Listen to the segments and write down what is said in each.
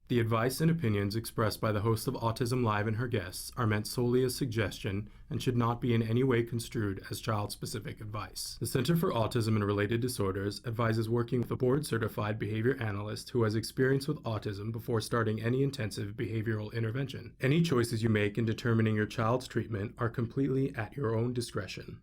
The advice and opinions expressed by the host of Autism Live and her guests are meant solely as suggestion and should not be in any way construed as child-specific advice. The Center for Autism and Related Disorders advises working with a board-certified behavior analyst who has experience with autism before starting any intensive behavioral intervention. Any choices you make in determining your child's treatment are completely at your own discretion.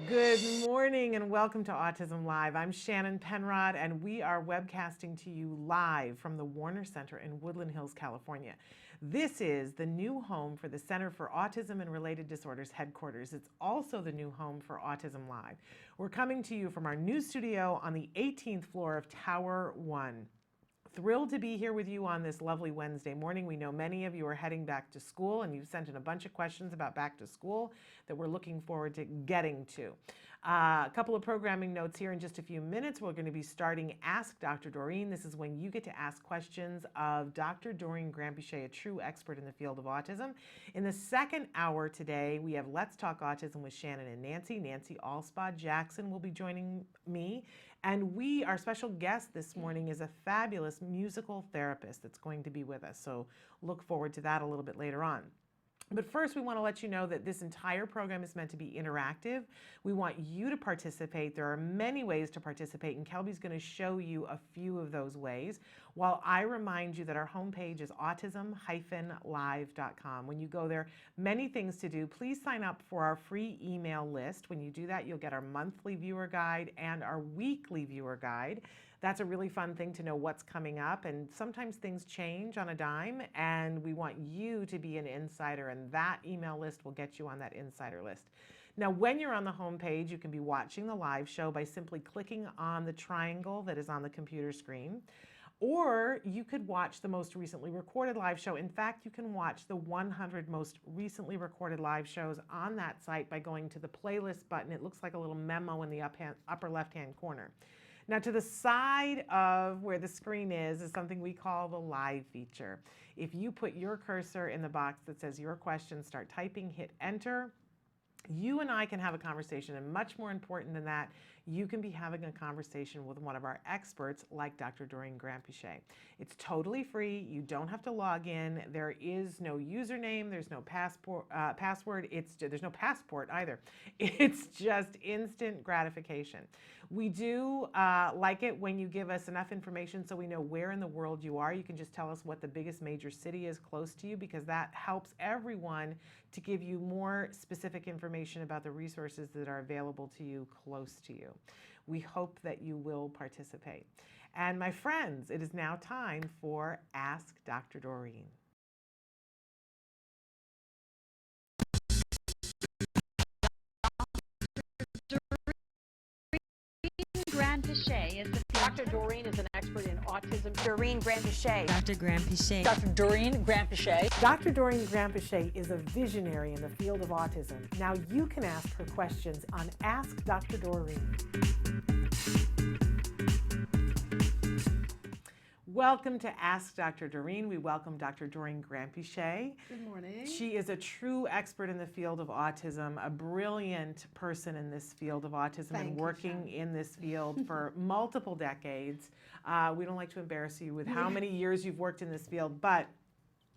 Good morning and welcome to Autism Live. I'm Shannon Penrod and we are webcasting to you live from the Warner Center in Woodland Hills, California. This is the new home for the Center for Autism and Related Disorders headquarters. It's also the new home for Autism Live. We're coming to you from our new studio on the 18th floor of Tower 1. Thrilled to be here with you on this lovely Wednesday morning. We know many of you are heading back to school and you've sent in a bunch of questions about back to school that we're looking forward to getting to. A couple of programming notes here in just a few minutes. We're going to be starting Ask Dr. Doreen. This is when you get to ask questions of Dr. Doreen Granpeesheh, a true expert in the field of autism. In the second hour today, we have Let's Talk Autism with Shannon and Nancy. Nancy Alspaugh-Jackson will be joining me. And our special guest this morning is a fabulous musical therapist that's going to be with us. So look forward to that a little bit later on. But first, we want to let you know that this entire program is meant to be interactive. We want you to participate. There are many ways to participate, and Kelby's going to show you a few of those ways, while I remind you that our homepage is autism-live.com. When you go there, many things to do. Please sign up for our free email list. When you do that, you'll get our monthly viewer guide and our weekly viewer guide. That's a really fun thing to know what's coming up, and sometimes things change on a dime, and we want you to be an insider, and that email list will get you on that insider list. Now, when you're on the home page, you can be watching the live show by simply clicking on the triangle that is on the computer screen, or you could watch the most recently recorded live show. In fact, you can watch the 100 most recently recorded live shows on that site by going to the playlist button. It looks like a little memo in the upper left-hand corner. Now, to the side of where the screen is something we call the live feature. If you put your cursor in the box that says your question, start typing, hit enter, you and I can have a conversation, and much more important than that, you can be having a conversation with one of our experts like Dr. Doreen Granpeesheh. It's totally free. You don't have to log in. There is no username. There's no password. There's no passport either. It's just instant gratification. We do like it when you give us enough information so we know where in the world you are. You can just tell us what the biggest major city is close to you, because that helps everyone to give you more specific information about the resources that are available to you close to you. We hope that you will participate. And my friends, it is now time for Ask Dr. Doreen. Dr. Doreen is an expert in autism. Doreen Granpeesheh. Dr. Granpeesheh. Dr. Doreen Granpeesheh. Dr. Doreen Granpeesheh is a visionary in the field of autism. Now you can ask her questions on Ask Dr. Doreen. Welcome to Ask Dr. Doreen. We welcome Dr. Doreen Granpeesheh. Good morning. She is a true expert in the field of autism, a brilliant person in this field of autism, and working in this field for multiple decades. We don't like to embarrass you with how many years you've worked in this field, but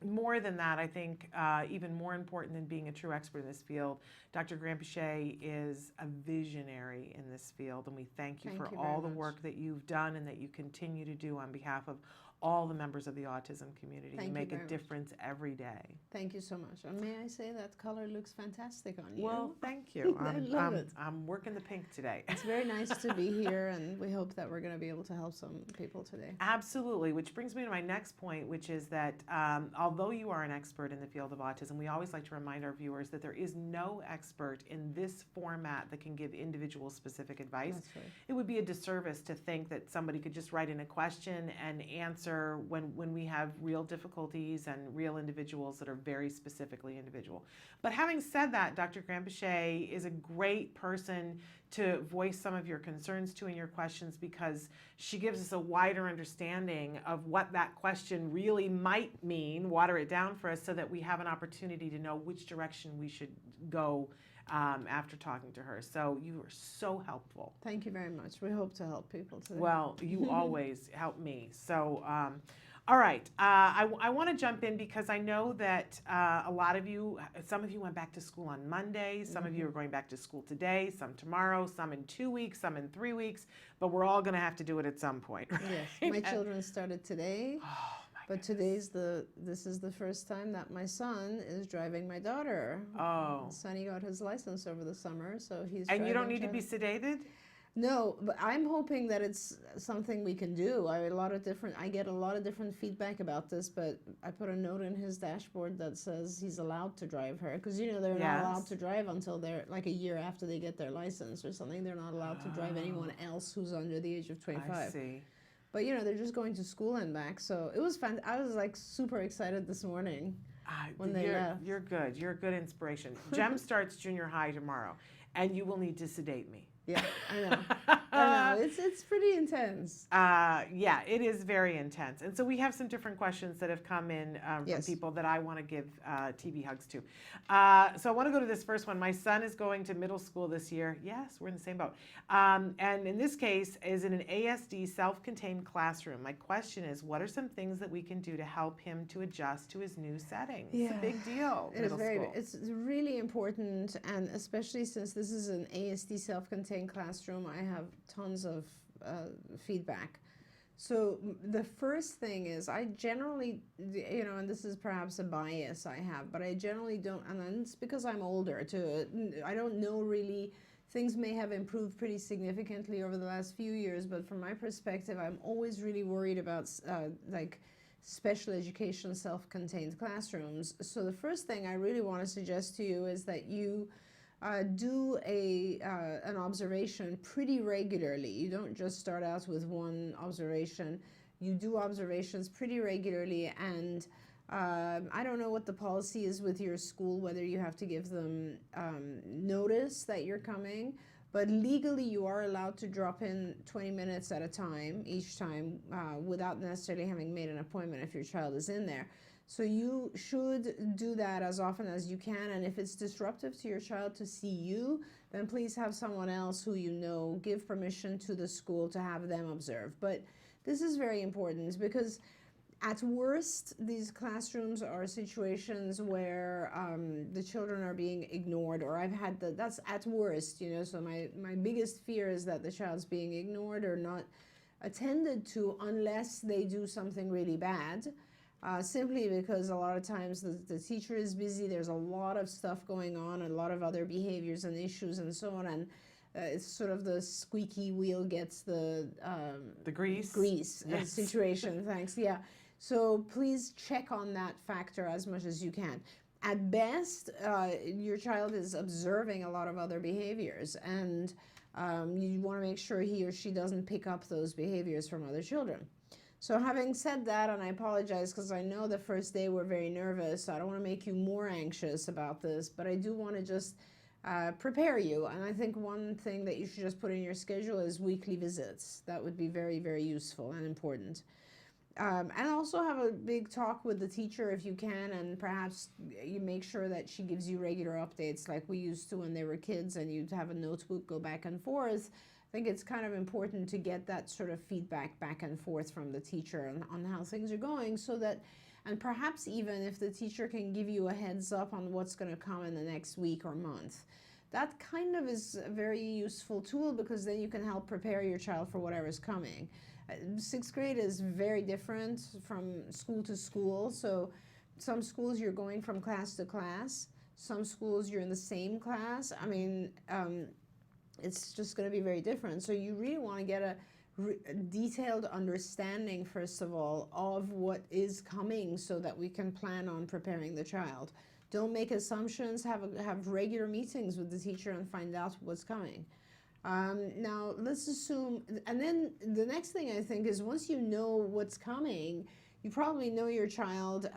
more than that, I think even more important than being a true expert in this field, Dr. Granpeesheh is a visionary in this field, and we thank you for all the work that you've done and that you continue to do on behalf of all the members of the autism community. You make a difference every day. Thank you so much. And may I say that color looks fantastic on you? Well, thank you. I love it. I'm working the pink today. It's very nice to be here, and we hope that we're going to be able to help some people today. Absolutely, which brings me to my next point, which is that although you are an expert in the field of autism, we always like to remind our viewers that there is no expert in this format that can give individual specific advice. That's right. It would be a disservice to think that somebody could just write in a question and answer answer when we have real difficulties and real individuals that are very specifically individual. But having said that, Dr. Grampichet is a great person to voice some of your concerns to and your questions, because she gives us a wider understanding of what that question really might mean, water it down for us so that we have an opportunity to know which direction we should go after talking to her. So you were so helpful. Thank you very much. We hope to help people today. Well, you always help me. So, all right. I want to jump in because I know that a lot of you, some of you went back to school on Monday. Some of you are going back to school today, some tomorrow, some in 2 weeks, some in 3 weeks. But we're all going to have to do it at some point. Right? Yes, my children started today. Oh, But this is the first time that my son is driving my daughter. Oh. Sonny got his license over the summer, so he's. And you don't need to driving. be sedated? No, but I'm hoping that it's something we can do. I get a lot of different feedback about this, but I put a note in his dashboard that says he's allowed to drive her, because they're not allowed to drive until they're like a year after they get their license or something. They're not allowed to drive anyone else who's under the age of 25. I see. But they're just going to school and back, so it was fun. I was like super excited this morning when they left. You're good. You're a good inspiration. Jem starts junior high tomorrow, and you will need to sedate me. Yeah, I know. I know. It's pretty intense. Yeah, it is very intense. And so we have some different questions that have come in from people that I want to give TB hugs to. So I want to go to this first one. My son is going to middle school this year. Yes, we're in the same boat. And in this case, is in an ASD self-contained classroom. My question is, what are some things that we can do to help him to adjust to his new setting? It's a big deal. It's really important, and especially since this is an ASD self-contained classroom, I have tons of feedback. So the first thing is, I generally, and this is perhaps a bias I have, but I generally don't, and it's because I'm older too. I don't know really. Things may have improved pretty significantly over the last few years, but from my perspective, I'm always really worried about like special education self-contained classrooms. So the first thing I really want to suggest to you is that you do an observation pretty regularly. You don't just start out with one observation. You do observations pretty regularly, and I don't know what the policy is with your school, whether you have to give them notice that you're coming, but legally you are allowed to drop in 20 minutes at a time, each time, without necessarily having made an appointment if your child is in there. So you should do that as often as you can, and if it's disruptive to your child to see you, then please have someone else who give permission to the school to have them observe. But this is very important, because at worst, these classrooms are situations where the children are being ignored, or that's at worst, so my biggest fear is that the child's being ignored or not attended to unless they do something really bad. Simply because a lot of times the teacher is busy, there's a lot of stuff going on, a lot of other behaviors and issues and so on, and it's sort of the squeaky wheel gets the grease Yes. situation. Thanks. Yeah. So please check on that factor as much as you can. At best, your child is observing a lot of other behaviors, and you want to make sure he or she doesn't pick up those behaviors from other children. So having said that, and I apologize because I know the first day we're very nervous, so I don't want to make you more anxious about this, but I do want to just prepare you. And I think one thing that you should just put in your schedule is weekly visits. That would be very, very useful and important. And also have a big talk with the teacher if you can, and perhaps you make sure that she gives you regular updates like we used to when they were kids, and you'd have a notebook, go back and forth. I think it's kind of important to get that sort of feedback back and forth from the teacher on how things are going, so that, and perhaps even if the teacher can give you a heads up on what's going to come in the next week or month. That kind of is a very useful tool, because then you can help prepare your child for whatever's coming. 6th grade is very different from school to school. So some schools you're going from class to class. Some schools you're in the same class. I mean, it's just going to be very different. So you really want to get a detailed understanding, first of all, of what is coming, so that we can plan on preparing the child. Don't make assumptions. Have regular meetings with the teacher and find out what's coming. Now, let's assume, and then the next thing I think is once you know what's coming, you probably know your child.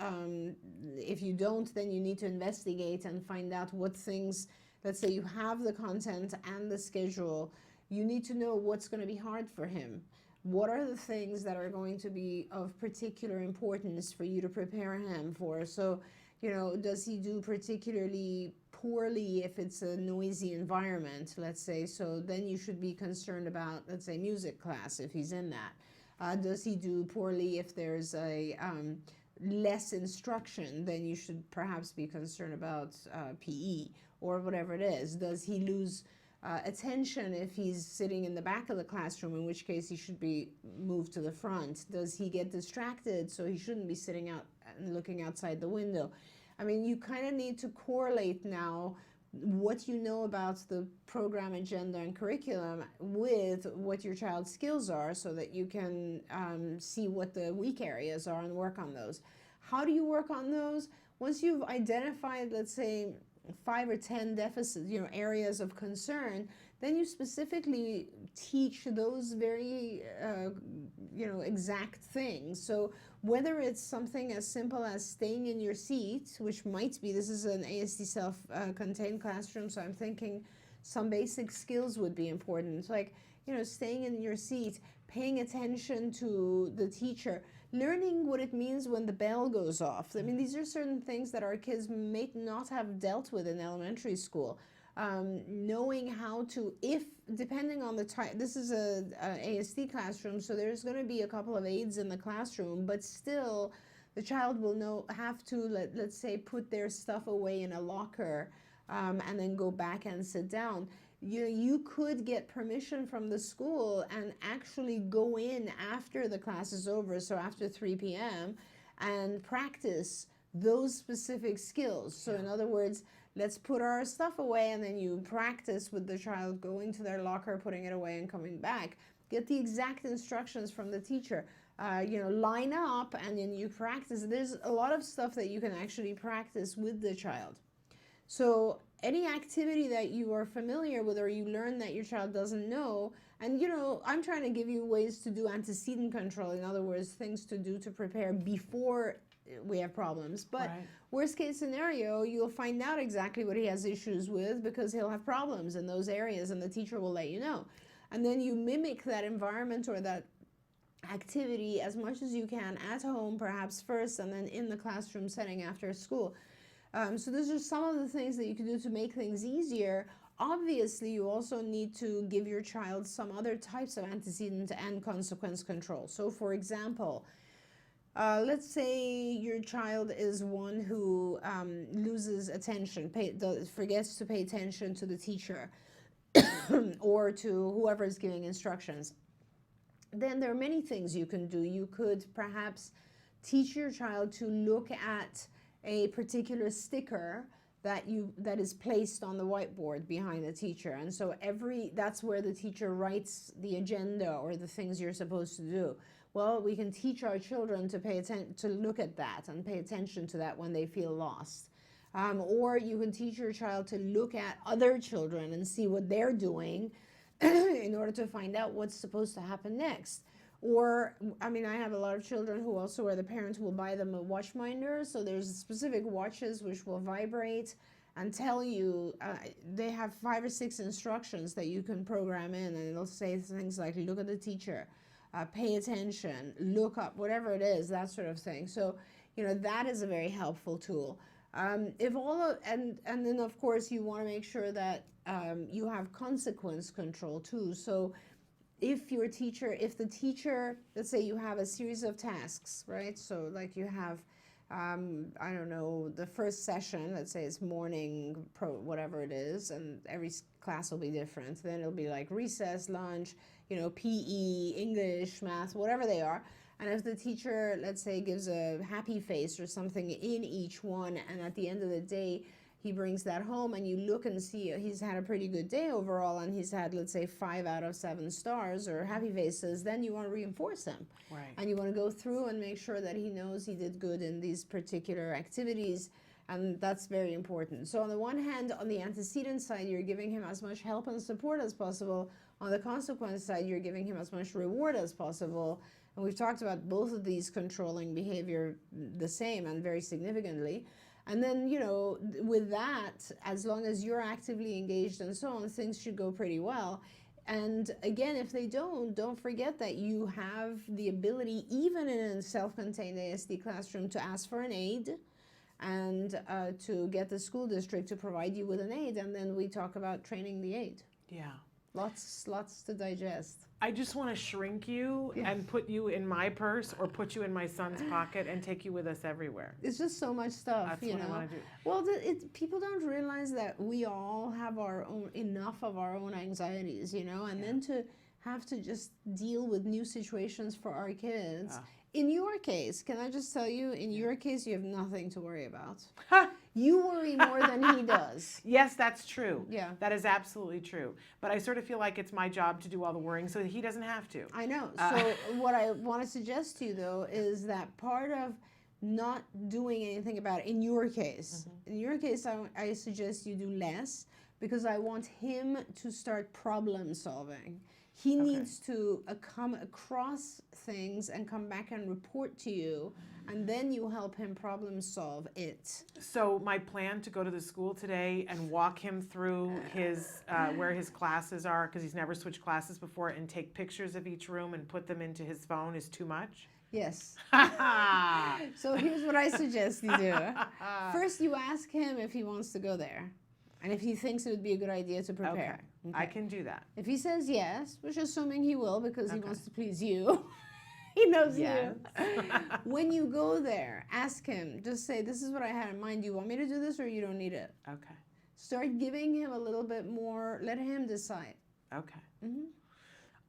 If you don't, then you need to investigate and find out what things, let's say you have the content and the schedule, you need to know what's going to be hard for him. What are the things that are going to be of particular importance for you to prepare him for? So, does he do particularly poorly if it's a noisy environment, let's say? So then you should be concerned about, let's say, music class if he's in that. Does he do poorly if there's a less instruction? Then you should perhaps be concerned about PE or whatever it is. Does he lose attention if he's sitting in the back of the classroom, in which case he should be moved to the front? Does he get distracted, so he shouldn't be sitting out and looking outside the window? I mean, you kind of need to correlate now what you know about the program agenda and curriculum with what your child's skills are, so that you can see what the weak areas are and work on those. How do you work on those? Once you've identified, let's say, 5 or 10 deficits, areas of concern, then you specifically teach those very, exact things. So whether it's something as simple as staying in your seat, which might be, this is an ASD self-contained classroom, so I'm thinking some basic skills would be important, like, staying in your seat, paying attention to the teacher, learning what it means when the bell goes off. I mean, these are certain things that our kids may not have dealt with in elementary school. Knowing how to, depending on the type, this is a ASD classroom, so there's going to be a couple of aides in the classroom, but still the child will have to, let's say, put their stuff away in a locker and then go back and sit down. You could get permission from the school and actually go in after the class is over, so after 3 p.m., and practice those specific skills. So in other words, let's put our stuff away, and then you practice with the child going to their locker, putting it away, and coming back. Get the exact instructions from the teacher. Line up, and then you practice. There's a lot of stuff that you can actually practice with the child. So any activity that you are familiar with or you learn that your child doesn't know, and I'm trying to give you ways to do antecedent control, in other words, things to do to prepare before we have problems. But worst case scenario, you'll find out exactly what he has issues with, because he'll have problems in those areas, and the teacher will let you know. And then you mimic that environment or that activity as much as you can at home, perhaps first, and then in the classroom setting after school. So those are some of the things that you can do to make things easier. Obviously, you also need to give your child some other types of antecedent and consequence control. So for example, let's say your child is one who loses attention, forgets to pay attention to the teacher or to whoever is giving instructions. Then there are many things you can do. You could perhaps teach your child to look at a particular sticker that is placed on the whiteboard behind the teacher, and so that's where the teacher writes the agenda or the things you're supposed to do. Well, we can teach our children to pay attention, to look at that and pay attention to that when they feel lost. Or you can teach your child to look at other children and see what they're doing in order to find out what's supposed to happen next. Or, I mean, I have a lot of children who also, where the parents will buy them a watch minder. So there's specific watches which will vibrate and tell you, they have 5 or 6 instructions that you can program in, and it'll say things like, look at the teacher, pay attention, look up, whatever it is, that sort of thing. So, that is a very helpful tool. And then of course you want to make sure that you have consequence control too. So if the teacher, let's say you have a series of tasks, right? So like you have, I don't know, the first session, let's say it's morning, whatever it is, and every class will be different. Then it'll be like recess, lunch, PE, English, math, whatever they are. And if the teacher, let's say, gives a happy face or something in each one, and at the end of the day, he brings that home, and you look and see he's had a pretty good day overall, and he's had, let's say, 5 out of 7 stars or happy faces, then you want to reinforce him. Right. And you want to go through and make sure that he knows he did good in these particular activities. And that's very important. So on the one hand, on the antecedent side, you're giving him as much help and support as possible. On the consequence side, you're giving him as much reward as possible. And we've talked about both of these controlling behavior the same and very significantly. And then, you know, with that, as long as you're actively engaged and so on, things should go pretty well. And again, if they don't forget that you have the ability, even in a self-contained ASD classroom, to ask for an aid and to get the school district to provide you with an aid. And then we talk about training the aid. Yeah. Lots to digest. I just want to shrink you and put you in my purse or put you in my son's pocket and take you with us everywhere. It's just so much stuff, That's you what know. I want to do. Well, people don't realize that we all have our own, enough of our own anxieties, you know, and then to have to just deal with new situations for our kids. In your case, can I just tell you, in your case, you have nothing to worry about. You worry more than he does. Yes, that's true. Yeah. That is absolutely true. But I sort of feel like it's my job to do all the worrying so that he doesn't have to. I know. So what I want to suggest to you, though, is that part of not doing anything about it, in your case, I suggest you do less, because I want him to start problem solving. He needs to come across things and come back and report to you, and then you help him problem solve it. So my plan to go to the school today and walk him through his where his classes are, because he's never switched classes before, and take pictures of each room and put them into his phone is too much? Yes. So here's what I suggest you do. First, you ask him if he wants to go there, and if he thinks it would be a good idea to prepare. Okay. I can do that. If he says yes, which is assuming he will because he wants to please you, he knows you. When you go there, ask him, just say, this is what I had in mind. Do you want me to do this or you don't need it? Okay. Start giving him a little bit more, let him decide. Okay.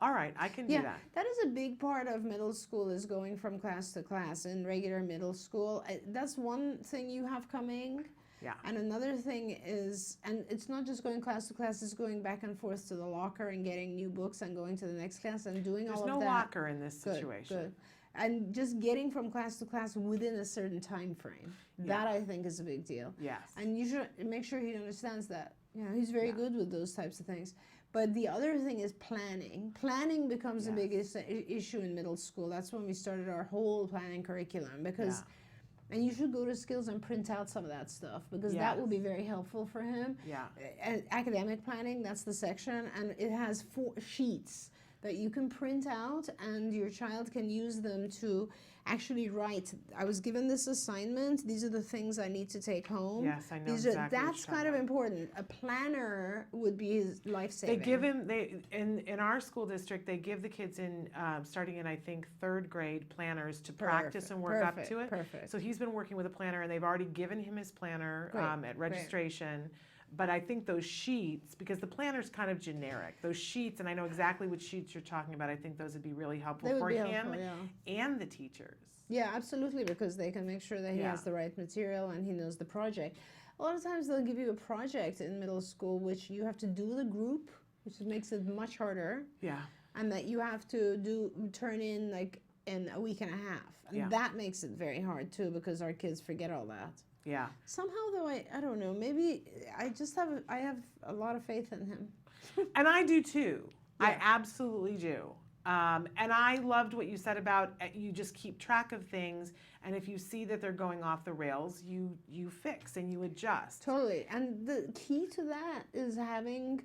All right, I can do that. That is a big part of middle school, is going from class to class in regular middle school. That's one thing you have coming. Yeah. And another thing is, and it's not just going class to class, it's going back and forth to the locker and getting new books and going to the next class and doing all of that. There's no locker in this situation. Good. And just getting from class to class within a certain time frame. That I think is a big deal. Yes. And you should make sure he understands that. You know, he's very good with those types of things. But the other thing is planning. Planning becomes the biggest issue in middle school. That's when we started our whole planning curriculum, because and you should go to Skills and print out some of that stuff, because that will be very helpful for him. Yeah. Academic planning, that's the section, and it has 4 sheets that you can print out, and your child can use them to actually write. I was given this assignment. These are the things I need to take home. Yes, I know exactly what That's you're kind of talking important. A planner would be his life-saving. They give him, in our school district, they give the kids in, starting in, I think, 3rd grade, planners to practice and work up to it. Perfect. So he's been working with a planner, and they've already given him his planner at registration. But I think those sheets, because the planner's kind of generic, those sheets, and I know exactly which sheets you're talking about, I think those would be really helpful for him and the teachers. Yeah, absolutely, because they can make sure that he has the right material and he knows the project. A lot of times they'll give you a project in middle school which you have to do with a group, which makes it much harder. Yeah. And that you have to turn in like in a week and a half. And that makes it very hard too, because our kids forget all that. Yeah. Somehow though, I don't know, maybe I have a lot of faith in him. And I do too. I absolutely do. And I loved what you said about you just keep track of things, and if you see that they're going off the rails, you fix and you adjust. Totally. And the key to that is having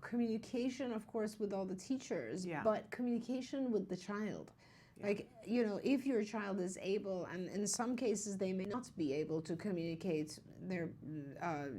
communication, of course, with all the teachers, but communication with the child. Like, you know, if your child is able, and in some cases they may not be able to communicate their,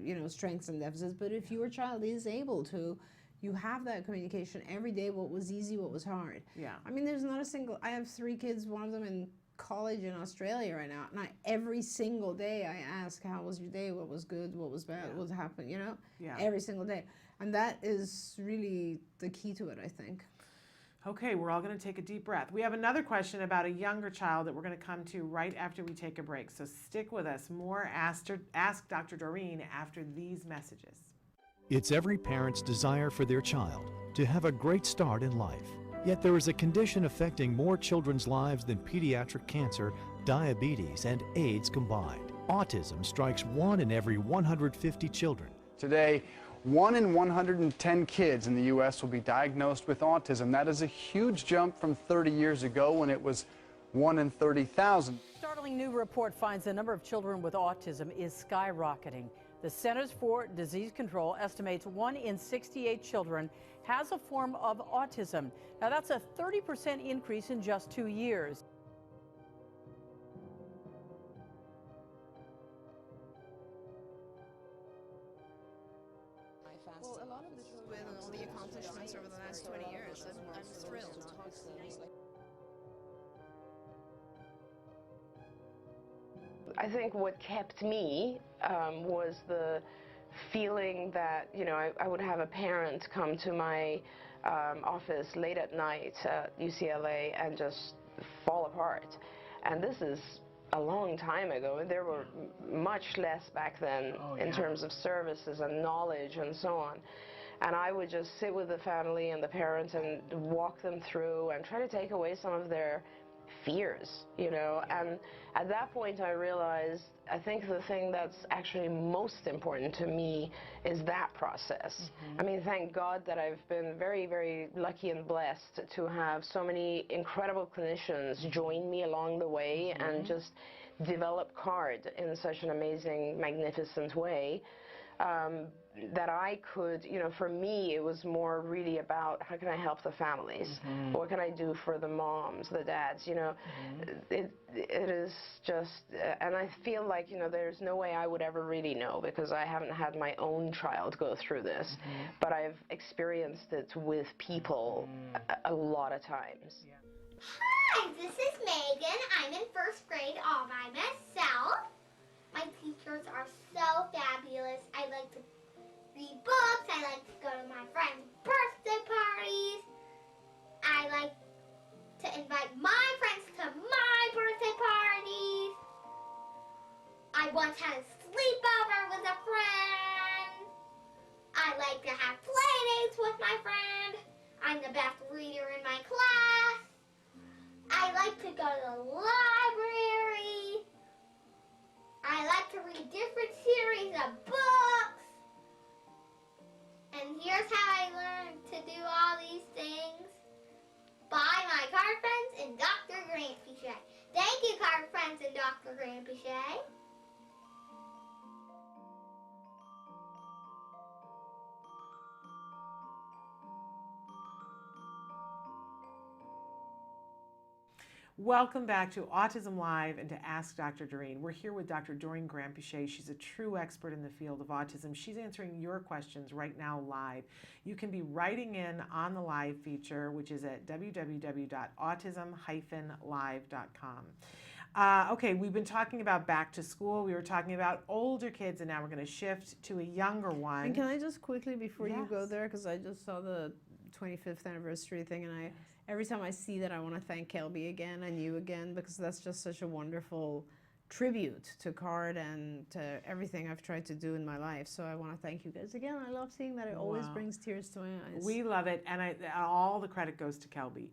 you know, strengths and deficits, but if your child is able to, you have that communication every day, what was easy, what was hard. Yeah. I mean, there's not a single, I have 3 kids, one of them in college in Australia right now, and every single day I ask, how was your day, what was good, what was bad, what happened, you know? Yeah. Every single day. And that is really the key to it, I think. Okay, we're all going to take a deep breath. We have another question about a younger child that we're going to come to right after we take a break. So stick with us. More Ask Dr. Doreen after these messages. It's every parent's desire for their child to have a great start in life. Yet there is a condition affecting more children's lives than pediatric cancer, diabetes, and AIDS combined. Autism strikes 1 in every 150 children. Today, 1 in 110 kids in the U.S. will be diagnosed with autism. That is a huge jump from 30 years ago when it was 1 in 30,000. Startling new report finds the number of children with autism is skyrocketing. The Centers for Disease Control estimates 1 in 68 children has a form of autism. Now that's a 30% increase in just 2 years. Well, a lot of the with all the accomplishments over the last 20 years, I'm thrilled. I think what kept me was the feeling that, you know, I would have a parent come to my office late at night at UCLA and just fall apart. And this is a long time ago. There were much less back then in terms of services and knowledge and so on. And I would just sit with the family and the parents and walk them through and try to take away some of their fears, you know. And at that point I realized, I think the thing that's actually most important to me is that process. I mean, thank God that I've been very, very lucky and blessed to have so many incredible clinicians join me along the way and just develop CARD in such an amazing, magnificent way. That I could, you know, for me it was more really about how can I help the families? What can I do for the moms, the dads, you know? It is just, and I feel like, you know, there's no way I would ever really know because I haven't had my own child go through this, but I've experienced it with people a lot of times. Hi, this is Megan. I'm in first grade all by myself. My teachers are so fabulous. I like to read books. I like to go to my friends' birthday parties. I like to invite my friends to my birthday parties. I once had a sleepover with a friend. I like to have play dates with my friend. I'm the best reader in my class. I like to go to the library. I like to read different series of books. And here's how I learned to do all these things. By my card friends and Dr. Grandpichet. Thank you, card friends and Dr. Grandpichet. Welcome back to Autism Live and to Ask Dr. Doreen. We're here with Dr. Doreen Grandpichet. She's a true expert in the field of autism. She's answering your questions right now live. You can be writing in on the live feature, which is at www.autism-live.com. Okay, we've been talking about back to school. We were talking about older kids, and now we're going to shift to a younger one. And can I just quickly, before you go Yes. there, because I just saw the 25th anniversary thing, and every time I see that, I want to thank Kelby again and you again, because that's just such a wonderful tribute to CARD and to everything I've tried to do in my life. So I want to thank you guys again. I love seeing that. It always Wow. brings tears to my eyes. We love it, and all the credit goes to Kelby.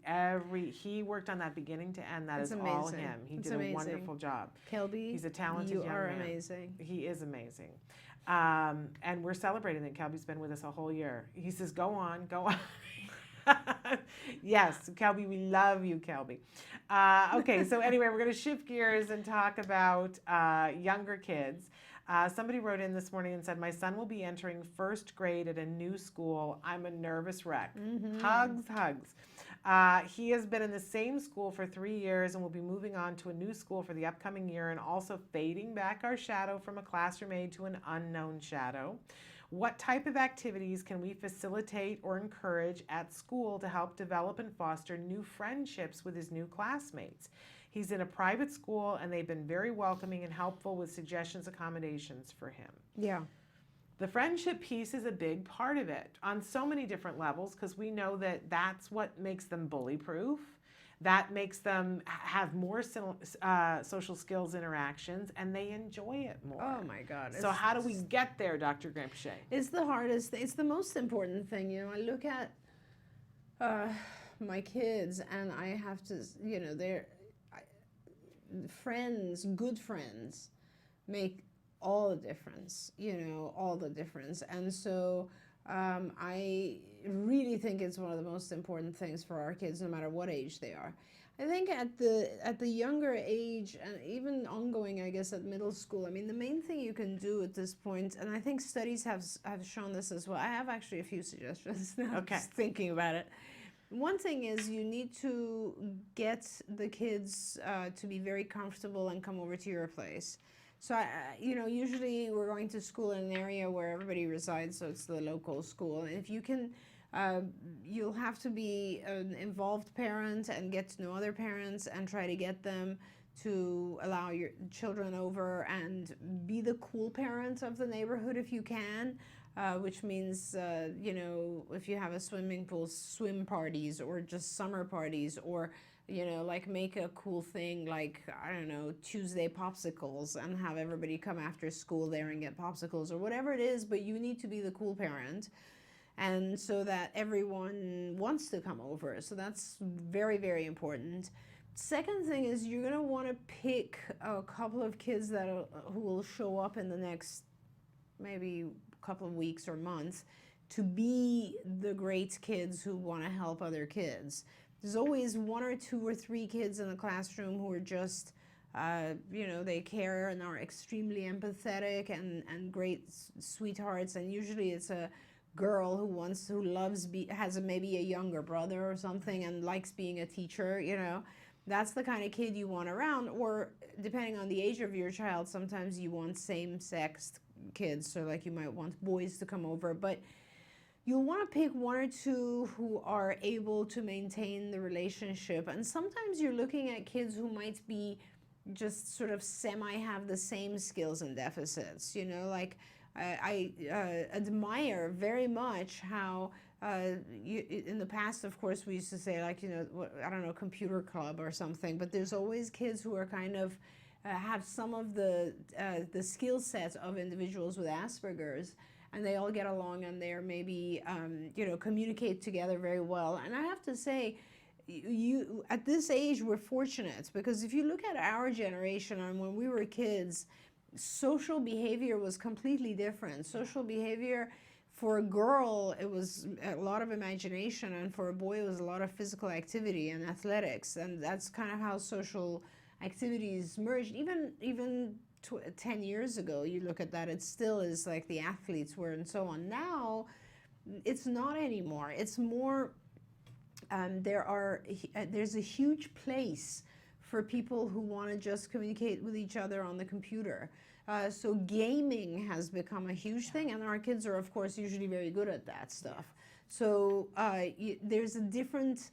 He worked on that beginning to end. That It's is all amazing. him. He It's did amazing. a wonderful job. Kelby, He's a talented you young are man. amazing. He is amazing. And we're celebrating that Kelby's been with us a whole year. He says, go on, go on. Yes, Kelby, we love you, Kelby. Okay, so anyway, we're going to shift gears and talk about younger kids. Somebody wrote in this morning and said, my son will be entering first grade at a new school. I'm a nervous wreck. Hugs, hugs. He has been in the same school for 3 years and will be moving on to a new school for the upcoming year and also fading back our shadow from a classroom aide to an unknown shadow. What type of activities can we facilitate or encourage at school to help develop and foster new friendships with his new classmates? He's in a private school and they've been very welcoming and helpful with suggestions, accommodations for him. Yeah. The friendship piece is a big part of it on so many different levels, because we know that that's what makes them bully proof. That makes them have more social skills interactions, and they enjoy it more. Oh my God. So how do we get there, Dr. Grandpichet? It's the hardest thing. It's the most important thing. You know, I look at my kids and I have to, you know, they're friends, good friends, make all the difference, all the difference. And so I really think it's one of the most important things for our kids, no matter what age they are. I think at the younger age, and even ongoing, I guess, at middle school, I mean, the main thing you can do at this point, and I think studies have shown this as well. I have actually a few suggestions now, Okay. just thinking about it. One thing is you need to get the kids to be very comfortable and come over to your place. So, usually we're going to school in an area where everybody resides, so it's the local school. And if you can, you'll have to be an involved parent and get to know other parents and try to get them to allow your children over and be the cool parent of the neighborhood if you can. Which means, if you have a swimming pool, swim parties, or just summer parties, or, like make a cool thing like, I don't know, Tuesday popsicles and have everybody come after school there and get popsicles or whatever it is, but you need to be the cool parent. And so that everyone wants to come over. So that's very, very important. Second thing is you're going to want to pick a couple of kids who will show up in the next maybe couple of weeks or months to be the great kids who want to help other kids. There's always one or two or three kids in the classroom who are just, they care and are extremely empathetic and great sweethearts. And usually it's a girl has maybe a younger brother or something and likes being a teacher, That's the kind of kid you want around. Or depending on the age of your child, sometimes you want same-sex kids, so like you might want boys to come over, but you'll want to pick one or two who are able to maintain the relationship. And sometimes you're looking at kids who might be just sort of have the same skills and deficits, like I admire very much how in the past, of course, we used to say like, I don't know, computer club or something, but there's always kids who are kind of have some of the skill sets of individuals with Asperger's, and they all get along and they're maybe, communicate together very well. And I have to say, you at this age, we're fortunate, because if you look at our generation and when we were kids, social behavior was completely different. Social behavior, for a girl, it was a lot of imagination, and for a boy, it was a lot of physical activity and athletics, and that's kind of how social activities merged. Even 10 years ago, you look at that, it still is like the athletes were and so on. Now, it's not anymore. It's more, there's a huge place for people who want to just communicate with each other on the computer. So gaming has become a huge thing, and our kids are, of course, usually very good at that stuff. So there's a different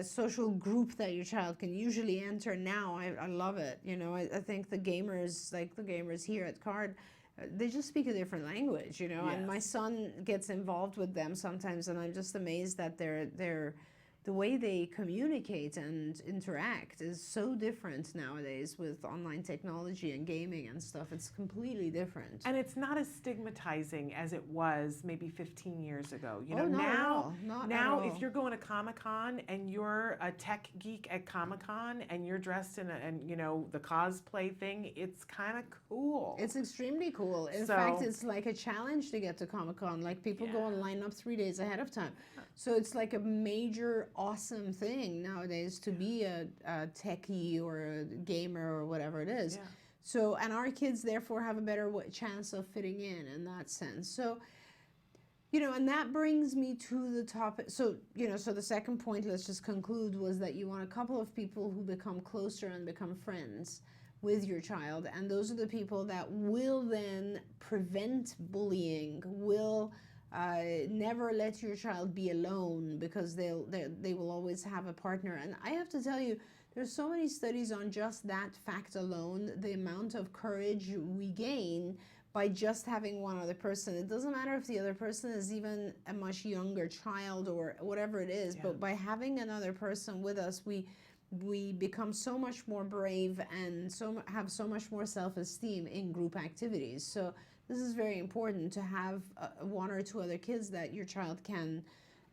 social group that your child can usually enter now. I love it. I think the gamers here at CARD, they just speak a different language, Yes. And my son gets involved with them sometimes, and I'm just amazed that the way they communicate and interact is so different nowadays with online technology and gaming and stuff. It's completely different. And it's not as stigmatizing as it was maybe 15 years ago. Not at all. Not at all. If you're going to Comic-Con and you're a tech geek at Comic-Con and you're dressed in the cosplay thing, it's kind of cool. It's extremely cool. In fact, it's like a challenge to get to Comic-Con. Like people go and line up 3 days ahead of time. So it's like a major awesome thing nowadays to be a techie or a gamer or whatever it is. Yeah. So, and our kids therefore have a better chance of fitting in that sense. So, and that brings me to the topic. So, so the second point, let's just conclude, was that you want a couple of people who become closer and become friends with your child. And those are the people that will then prevent bullying, will never let your child be alone, because they will always have a partner. And I have to tell you, there's so many studies on just that fact alone, the amount of courage we gain by just having one other person. It doesn't matter if the other person is even a much younger child or whatever it is, but by having another person with us, we become so much more brave and have so much more self-esteem in group activities. So this is very important, to have one or two other kids that your child can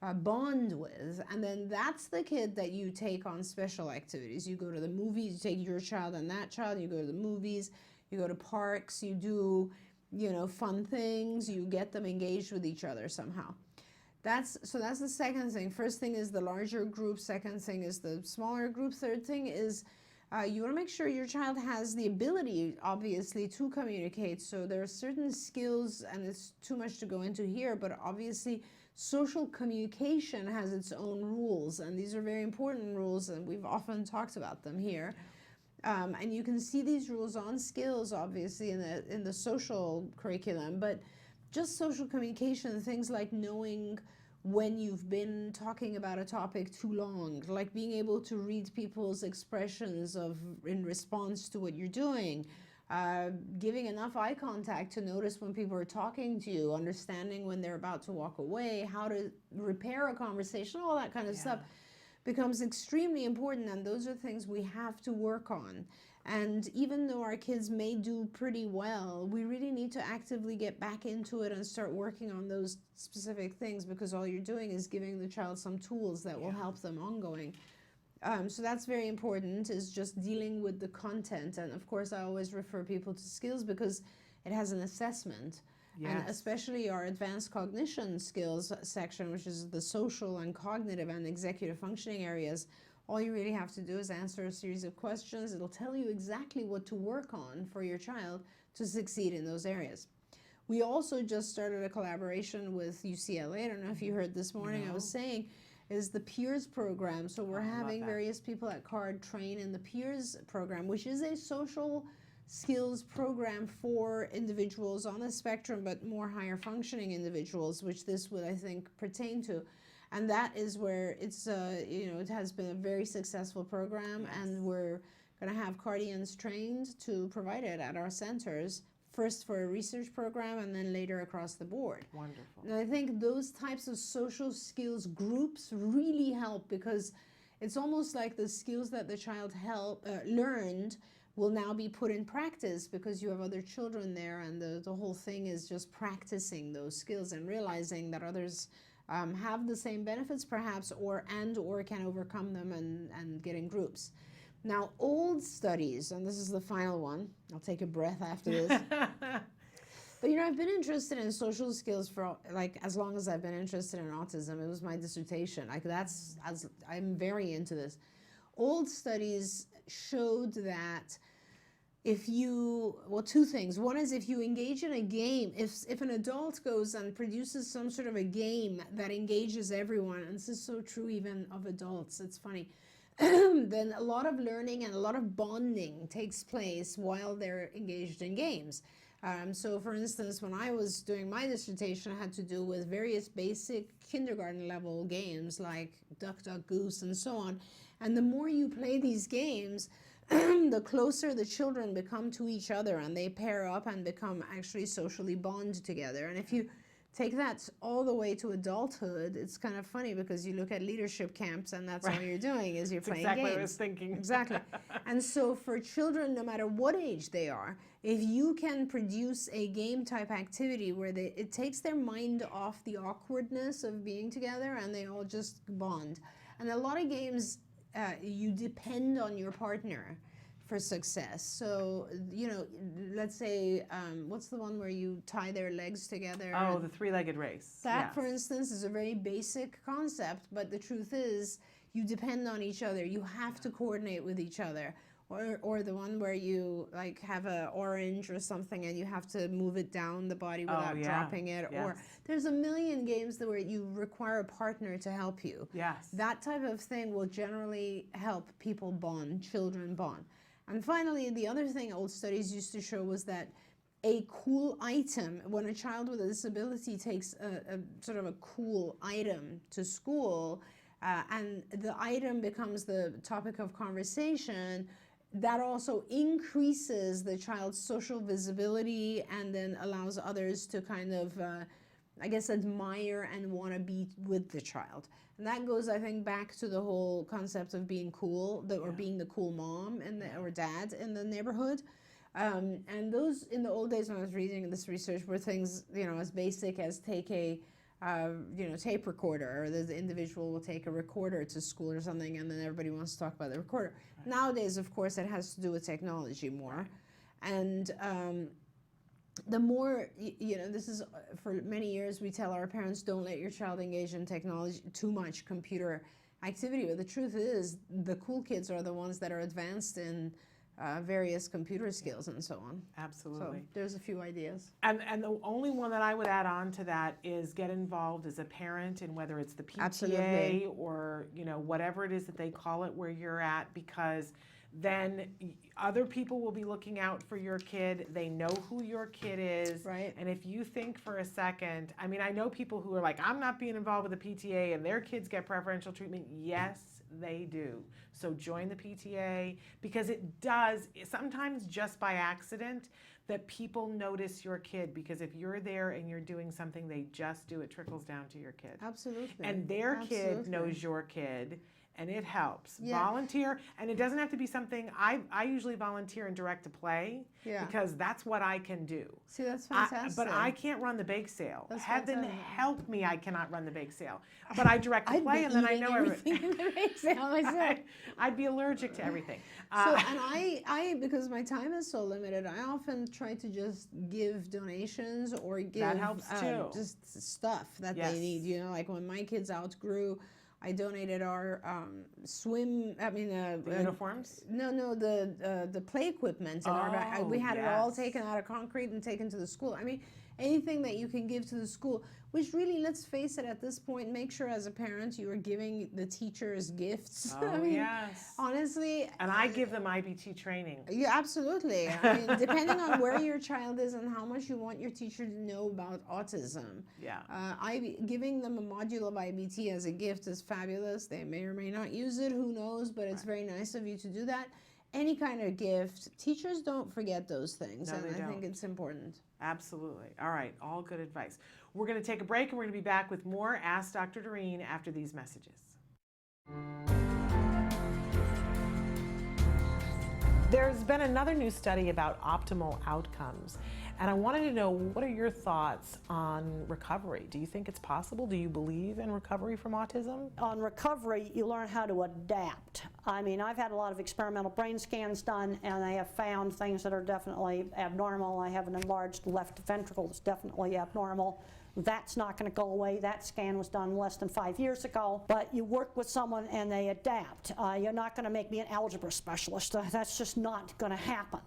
bond with, and then that's the kid that you take on special activities. You go to the movies, you take your child and that child, you go to the movies, you go to parks, you do, you know, fun things, you get them engaged with each other somehow. That's the second thing. First thing is the larger group, second thing is the smaller group, third thing is you want to make sure your child has the ability, obviously, to communicate. So there are certain skills, and it's too much to go into here, but obviously social communication has its own rules, and these are very important rules, and we've often talked about them here. And you can see these rules on skills, obviously, in the social curriculum, but just social communication, things like knowing when you've been talking about a topic too long, like being able to read people's expressions in response to what you're doing, giving enough eye contact to notice when people are talking to you, understanding when they're about to walk away, how to repair a conversation, all that kind of stuff becomes extremely important, and those are things we have to work on. And even though our kids may do pretty well, we really need to actively get back into it and start working on those specific things, because all you're doing is giving the child some tools that will help them ongoing. So that's very important, is just dealing with the content. And of course, I always refer people to skills because it has an assessment. Yes. And especially our advanced cognition skills section, which is the social and cognitive and executive functioning areas, all you really have to do is answer a series of questions. It'll tell you exactly what to work on for your child to succeed in those areas. We also just started a collaboration with UCLA. I don't know if you heard this morning, I was saying, is the Peers program. So we're having various people at CARD train in the Peers program, which is a social skills program for individuals on the spectrum, but more higher functioning individuals, which this would, I think, pertain to. And that is where it's, you know, it has been a very successful program, and we're going to have Cardians trained to provide it at our centers, first for a research program and then later across the board. Wonderful. And I think those types of social skills groups really help, because it's almost like the skills that the child learned will now be put in practice, because you have other children there, and the whole thing is just practicing those skills and realizing that others have the same benefits perhaps, or can overcome them and get in groups. Now, old studies, and this is the final one, I'll take a breath after this. But you know, I've been interested in social skills for like as long as I've been interested in autism. It was my dissertation. I'm very into this. Old studies showed that two things. One is, if you engage in a game, if an adult goes and produces some sort of a game that engages everyone, and this is so true even of adults, it's funny, then a lot of learning and a lot of bonding takes place while they're engaged in games. So for instance, when I was doing my dissertation, I had to do with various basic kindergarten level games like Duck, Duck, Goose and so on. And the more you play these games, the closer the children become to each other, and they pair up and become actually socially bond together. And if you take that all the way to adulthood, it's kind of funny, because you look at leadership camps and that's all you're doing is you're playing exactly games. What I was thinking. Exactly. And so for children, no matter what age they are, if you can produce a game type activity where it takes their mind off the awkwardness of being together and they all just bond. And a lot of games, you depend on your partner for success. So, you know, let's say, what's the one where you tie their legs together? Oh, the three-legged race. That, for instance, is a very basic concept, but the truth is you depend on each other. You have to coordinate with each other. Or the one where you like have an orange or something and you have to move it down the body without dropping it. Yes. Or there's a million games where you require a partner to help you. Yes. That type of thing will generally help people bond, children bond. And finally, the other thing old studies used to show was that a cool item, when a child with a disability takes a sort of a cool item to school, and the item becomes the topic of conversation, that also increases the child's social visibility and then allows others to kind of, I guess, admire and want to be with the child. And that goes, I think, back to the whole concept of being cool, or being the cool mom or dad in the neighborhood. And those, in the old days when I was reading this research, were things, you know, as basic as take a tape recorder, or the individual will take a recorder to school or something, and then everybody wants to talk about the recorder. Right. Nowadays, of course, it has to do with technology more. Right. And the more, this is, for many years, we tell our parents, don't let your child engage in technology, too much computer activity. But the truth is, the cool kids are the ones that are advanced in various computer skills and so on. Absolutely. So there's a few ideas. And the only one that I would add on to that is get involved as a parent in whether it's the PTA Absolutely. or whatever it is that they call it where you're at, because then other people will be looking out for your kid. They know who your kid is. Right. And if you think for a second, I mean, I know people who are like, I'm not being involved with the PTA and their kids get preferential treatment. Yes, they do. So join the PTA, because it does, sometimes just by accident, that people notice your kid, because if you're there and you're doing something they just do, it trickles down to your kid. Absolutely. And their Absolutely. kid knows your kid, and it helps. Yeah. Volunteer, and it doesn't have to be something, I usually volunteer in direct to play, Yeah. because that's what I can do. See, that's fantastic. But I can't run the bake sale. That's Heaven fantastic. help me, I cannot run the bake sale. But I direct to play, and then I know everything in the bake sale myself. I'd be allergic to everything. So, and I, because my time is so limited, I often try to just give donations or give that helps too. Just stuff that Yes. they need. Like when my kids outgrew, I donated our the uniforms? No, the play equipment in our back. We had it all taken out of concrete and taken to the school. I mean, anything that you can give to the school, which really, let's face it, at this point, make sure as a parent you are giving the teachers gifts. Oh, I mean, yes. honestly. And I give them IBT training. Yeah, absolutely. I mean, depending on where your child is and how much you want your teacher to know about autism. Yeah. Giving them a module of IBT as a gift is fabulous. They may or may not use it, who knows, but it's very nice of you to do that. Any kind of gift, teachers don't forget those things, and I think it's important. Absolutely. All right, all good advice. We're going to take a break, and we're going to be back with more Ask Dr. Doreen after these messages. There's been another new study about optimal outcomes, and I wanted to know, what are your thoughts on recovery? Do you think it's possible? Do you believe in recovery from autism? On recovery, you learn how to adapt. I mean, I've had a lot of experimental brain scans done, and I have found things that are definitely abnormal. I have an enlarged left ventricle that's definitely abnormal. That's not going to go away. That scan was done less than 5 years ago. But you work with someone and they adapt. You're not going to make me an algebra specialist. That's just not going to happen.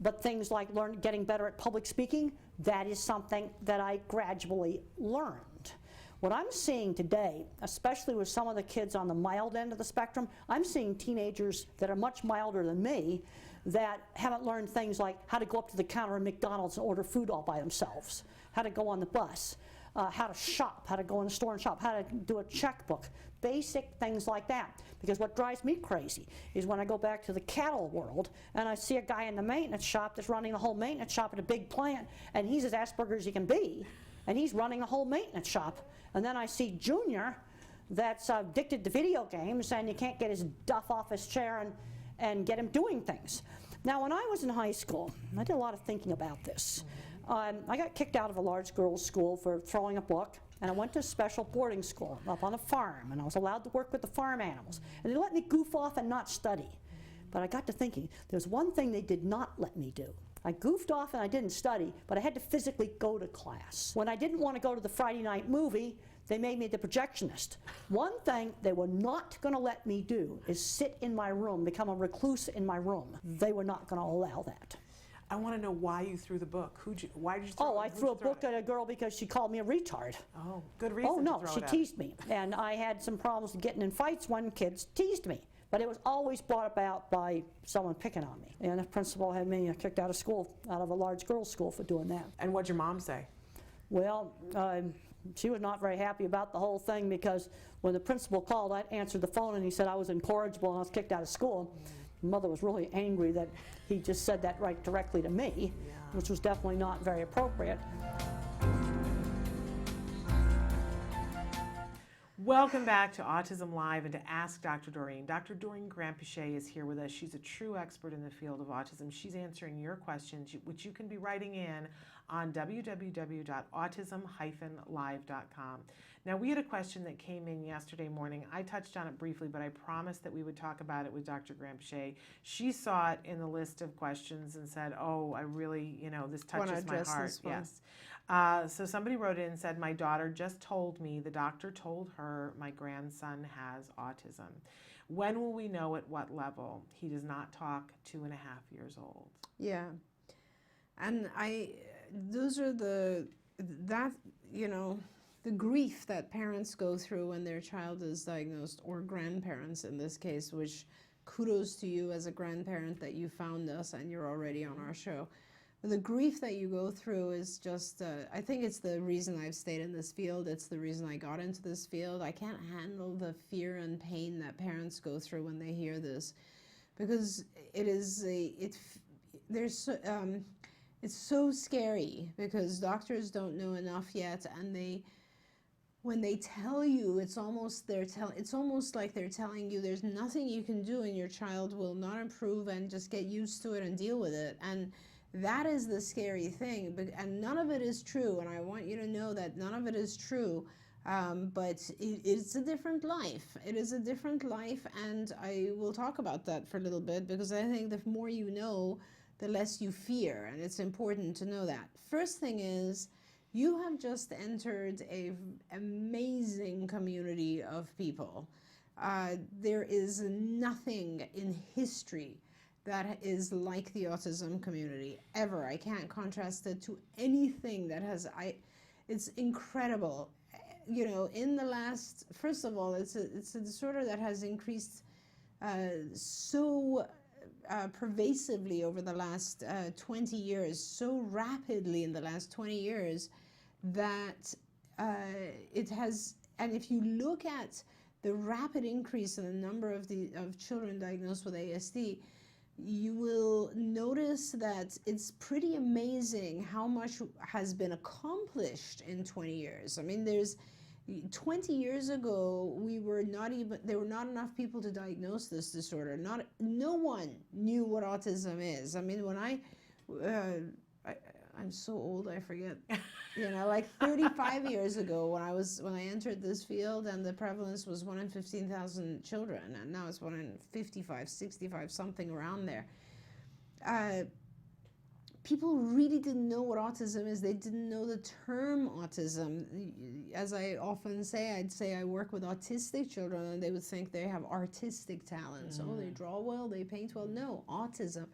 But things like getting better at public speaking, that is something that I gradually learned. What I'm seeing today, especially with some of the kids on the mild end of the spectrum, I'm seeing teenagers that are much milder than me that haven't learned things like how to go up to the counter at McDonald's and order food all by themselves, how to go on the bus, how to shop, how to go in the store and shop, how to do a checkbook, basic things like that. Because what drives me crazy is when I go back to the cattle world and I see a guy in the maintenance shop that's running the whole maintenance shop at a big plant, and he's as Asperger's as he can be, and he's running a whole maintenance shop. And then I see Junior that's addicted to video games, and you can't get his duff off his chair and get him doing things. Now, when I was in high school, I did a lot of thinking about this. I got kicked out of a large girls' school for throwing a book, and I went to a special boarding school up on a farm, and I was allowed to work with the farm animals. And they let me goof off and not study. But I got to thinking, there's one thing they did not let me do. I goofed off and I didn't study, but I had to physically go to class. When I didn't want to go to the Friday night movie, they made me the projectionist. One thing they were not going to let me do is sit in my room, become a recluse in my room. They were not going to allow that. I want to know why you threw the book. Why did you throw it? Oh, I threw a book at a girl because she called me a retard. Oh, good reason. Oh, no, to throw she it teased me. And I had some problems getting in fights when kids teased me. But it was always brought about by someone picking on me. And the principal had me kicked out of school, out of a large girls' school for doing that. And what'd your mom say? Well, she was not very happy about the whole thing, because when the principal called, I answered the phone and he said I was incorrigible and I was kicked out of school. Mother was really angry that he just said that right directly to me, which was definitely not very appropriate. Welcome back to Autism Live and to Ask Dr. Doreen. Dr. Doreen Grandpichet is here with us. She's a true expert in the field of autism. She's answering your questions, which you can be writing in on www.autism-live.com. Now, we had a question that came in yesterday morning. I touched on it briefly, but I promised that we would talk about it with Dr. Grandpichet. She saw it in the list of questions and said, oh, I really, this touches my heart. Yes. So somebody wrote in and said, my daughter just told me the doctor told her my grandson has autism. When will we know at what level? He does not talk 2.5 years old. Yeah. And those are the grief that parents go through when their child is diagnosed, or grandparents in this case, which kudos to you as a grandparent that you found us and you're already on our show. The grief that you go through is just, I think it's the reason I've stayed in this field. It's the reason I got into this field. I can't handle the fear and pain that parents go through when they hear this, because it's so scary, because doctors don't know enough yet, and when they tell you, it's almost like they're telling you there's nothing you can do and your child will not improve, and just get used to it and deal with it. And that is the scary thing, and none of it is true, and I want you to know that none of it is true, but it's a different life. It is a different life, and I will talk about that for a little bit, because I think the more you know, the less you fear, and it's important to know that. First thing is, you have just entered an amazing community of people. There is nothing in history that is like the autism community ever. I can't contrast it to anything that has. It's incredible. In the last, first of all, it's a disorder that has increased so pervasively over the last 20 years, so rapidly in the last 20 years, that it has. And if you look at the rapid increase in the number of children diagnosed with ASD, you will notice that it's pretty amazing how much has been accomplished in 20 years. I mean, 20 years ago, there were not enough people to diagnose this disorder. No one knew what autism is. I mean, when I'm so old, I forget. Like 35 years ago, when I entered this field, and the prevalence was 1 in 15,000 children, and now it's 1 in 55, 65, something around there. People really didn't know what autism is. They didn't know the term autism. As I often say, I'd say I work with autistic children, and they would think they have artistic talents. Oh, they draw well, they paint well. No, autism.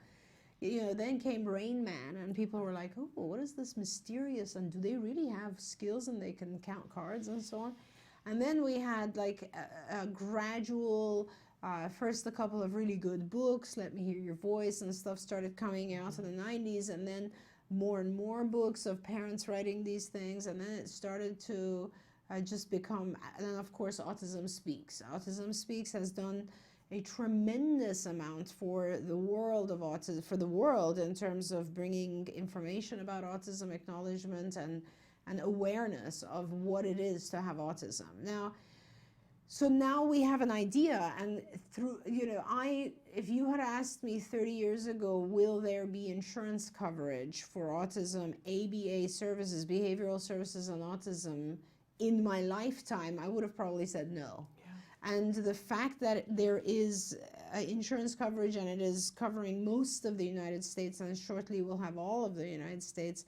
Then came Rain Man, and people were like, oh, what is this mysterious, and do they really have skills, and they can count cards and so on? And then we had like a gradual, first a couple of really good books, Let Me Hear Your Voice and stuff started coming out in the 90s, and then more and more books of parents writing these things, and then it started to just become, and then of course Autism Speaks. Autism Speaks has done a tremendous amount for the world of autism, for the world, in terms of bringing information about autism, acknowledgement, and awareness of what it is to have autism. Now we have an idea, and through, if you had asked me 30 years ago, will there be insurance coverage for autism, ABA services, behavioral services on autism in my lifetime, I would have probably said no. And the fact that there is insurance coverage, and it is covering most of the United States, and shortly will have all of the United States,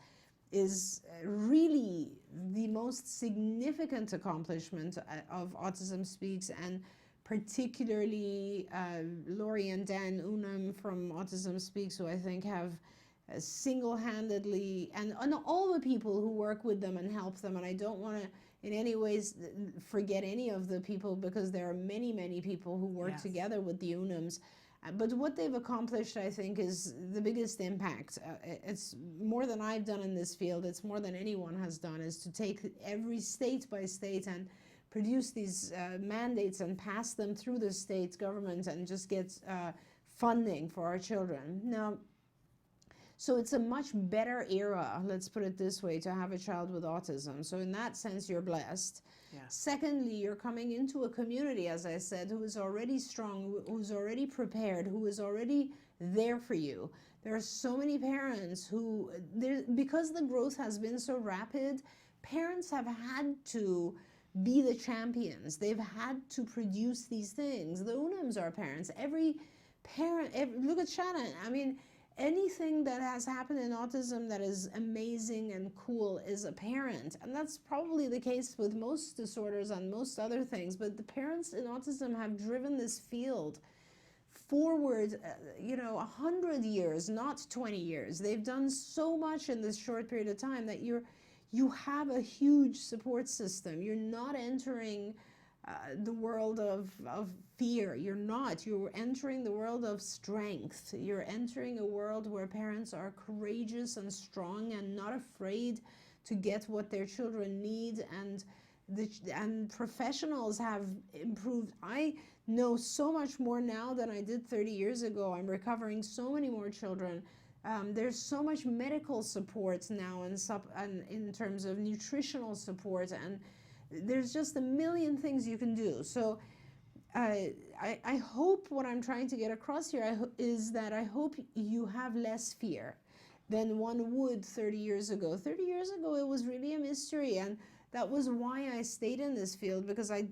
is really the most significant accomplishment of Autism Speaks, and particularly Lori and Dan Unum from Autism Speaks, who I think have single-handedly, and all the people who work with them and help them, and I don't want to in any ways forget any of the people, because there are many, many people who work together with the Unums. But what they've accomplished, I think, is the biggest impact. It's more than I've done in this field. It's more than anyone has done, is to take every state by state and produce these mandates and pass them through the state government, and just get funding for our children. Now, So it's a much better era, let's put it this way, to have a child with autism. So in that sense, you're blessed. Yeah. Secondly, you're coming into a community, as I said, who is already strong, who's already prepared, who is already there for you. There are so many parents who, because the growth has been so rapid, parents have had to be the champions. They've had to produce these things. The Unams are parents. Every parent, look at Shannon. I mean, anything that has happened in autism that is amazing and cool is a parent. And that's probably the case with most disorders and most other things. But the parents in autism have driven this field forward, 100 years, not 20 years. They've done so much in this short period of time that you have a huge support system. You're not entering the world of fear. You're not. You're entering the world of strength. You're entering a world where parents are courageous and strong and not afraid to get what their children need, and professionals have improved. I know so much more now than I did 30 years ago. I'm recovering so many more children. There's so much medical support now and in terms of nutritional support, and there's just a million things you can do. So I hope what I'm trying to get across here is that I hope you have less fear than one would 30 years ago. 30 years ago, it was really a mystery, and that was why I stayed in this field, because it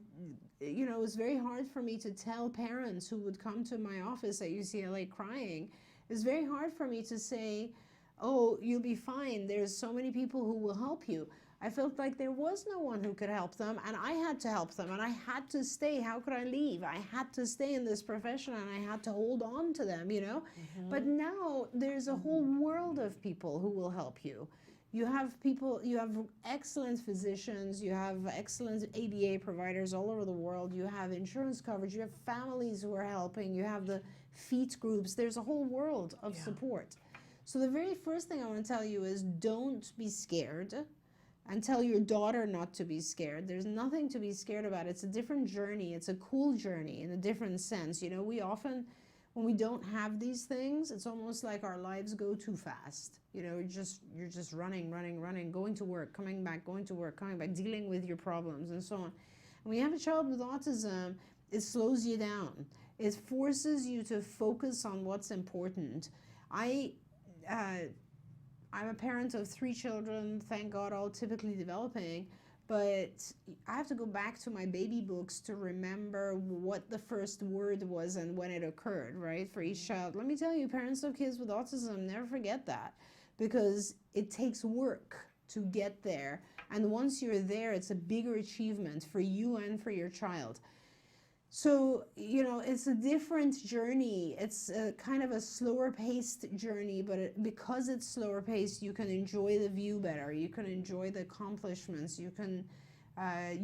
was very hard for me to tell parents who would come to my office at UCLA crying. It was very hard for me to say, oh, you'll be fine. There's so many people who will help you. I felt like there was no one who could help them, and I had to help them, and I had to stay. How could I leave? I had to stay in this profession, and I had to hold on to them, But now there's a whole world of people who will help you. You have excellent physicians, you have excellent ABA providers all over the world, you have insurance coverage, you have families who are helping, you have the feet groups. There's a whole world of support. So the very first thing I want to tell you is don't be scared. And tell your daughter not to be scared. There's nothing to be scared about. It's a different journey. It's a cool journey in a different sense. We often, when we don't have these things, it's almost like our lives go too fast. You're just running, going to work, coming back, going to work, coming back, dealing with your problems and so on. And when you have a child with autism, it slows you down. It forces you to focus on what's important. I'm a parent of 3 children, thank God, all typically developing, but I have to go back to my baby books to remember what the first word was and when it occurred, right, for each child. Let me tell you, parents of kids with autism, never forget that, because it takes work to get there, and once you're there, it's a bigger achievement for you and for your child. So, it's a different journey. It's a kind of a slower paced journey, but because it's slower paced, you can enjoy the view better. You can enjoy the accomplishments. You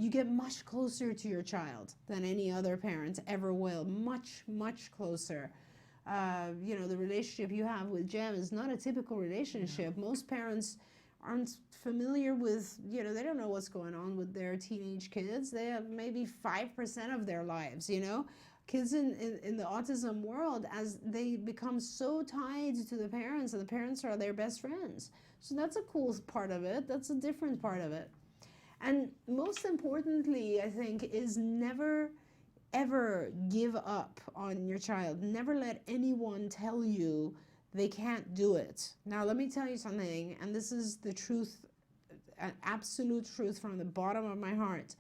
get much closer to your child than any other parent ever will. Much, much closer. The relationship you have with Jem is not a typical relationship. Most parents aren't familiar with, they don't know what's going on with their teenage kids. They have maybe 5% of their lives, Kids in the autism world, as they become so tied to the parents, and the parents are their best friends. So that's a cool part of it. That's a different part of it. And most importantly, I think, is never, ever give up on your child. Never let anyone tell you they can't do it. Now, let me tell you something, and this is the truth, an absolute truth from the bottom of my heart.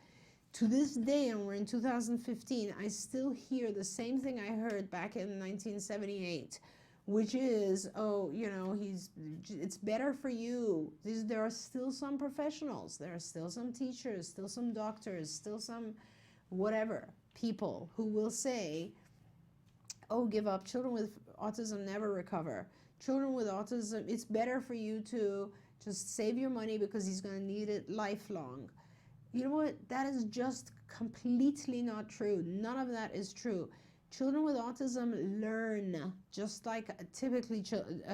To this day, and we're in 2015, I still hear the same thing I heard back in 1978, which is, it's better for you. There are still some professionals, there are still some teachers, still some doctors, still some whatever people who will say, oh, give up. Children with autism never recover. Children with autism, it's better for you to just save your money because he's going to need it lifelong. You know what? That is just completely not true. None of that is true. Children with autism learn just like typically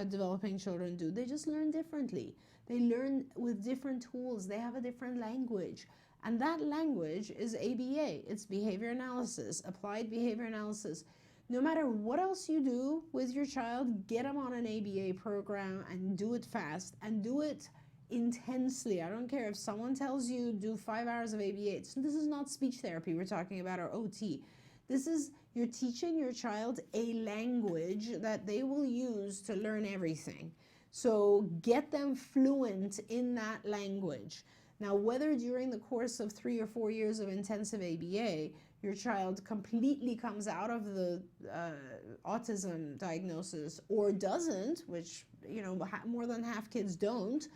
developing children do. They just learn differently. They learn with different tools. They have a different language. And that language is ABA. It's behavior analysis, applied behavior analysis. No matter what else you do with your child, get them on an ABA program and do it fast and do it intensely. I don't care if someone tells you do 5 hours of ABA. This is not speech therapy we're talking about, or OT. This is, you're teaching your child a language that they will use to learn everything. So get them fluent in that language. Now, whether during the course of 3 or 4 years of intensive ABA, your child completely comes out of the autism diagnosis or doesn't, which, you know, more than half kids don't,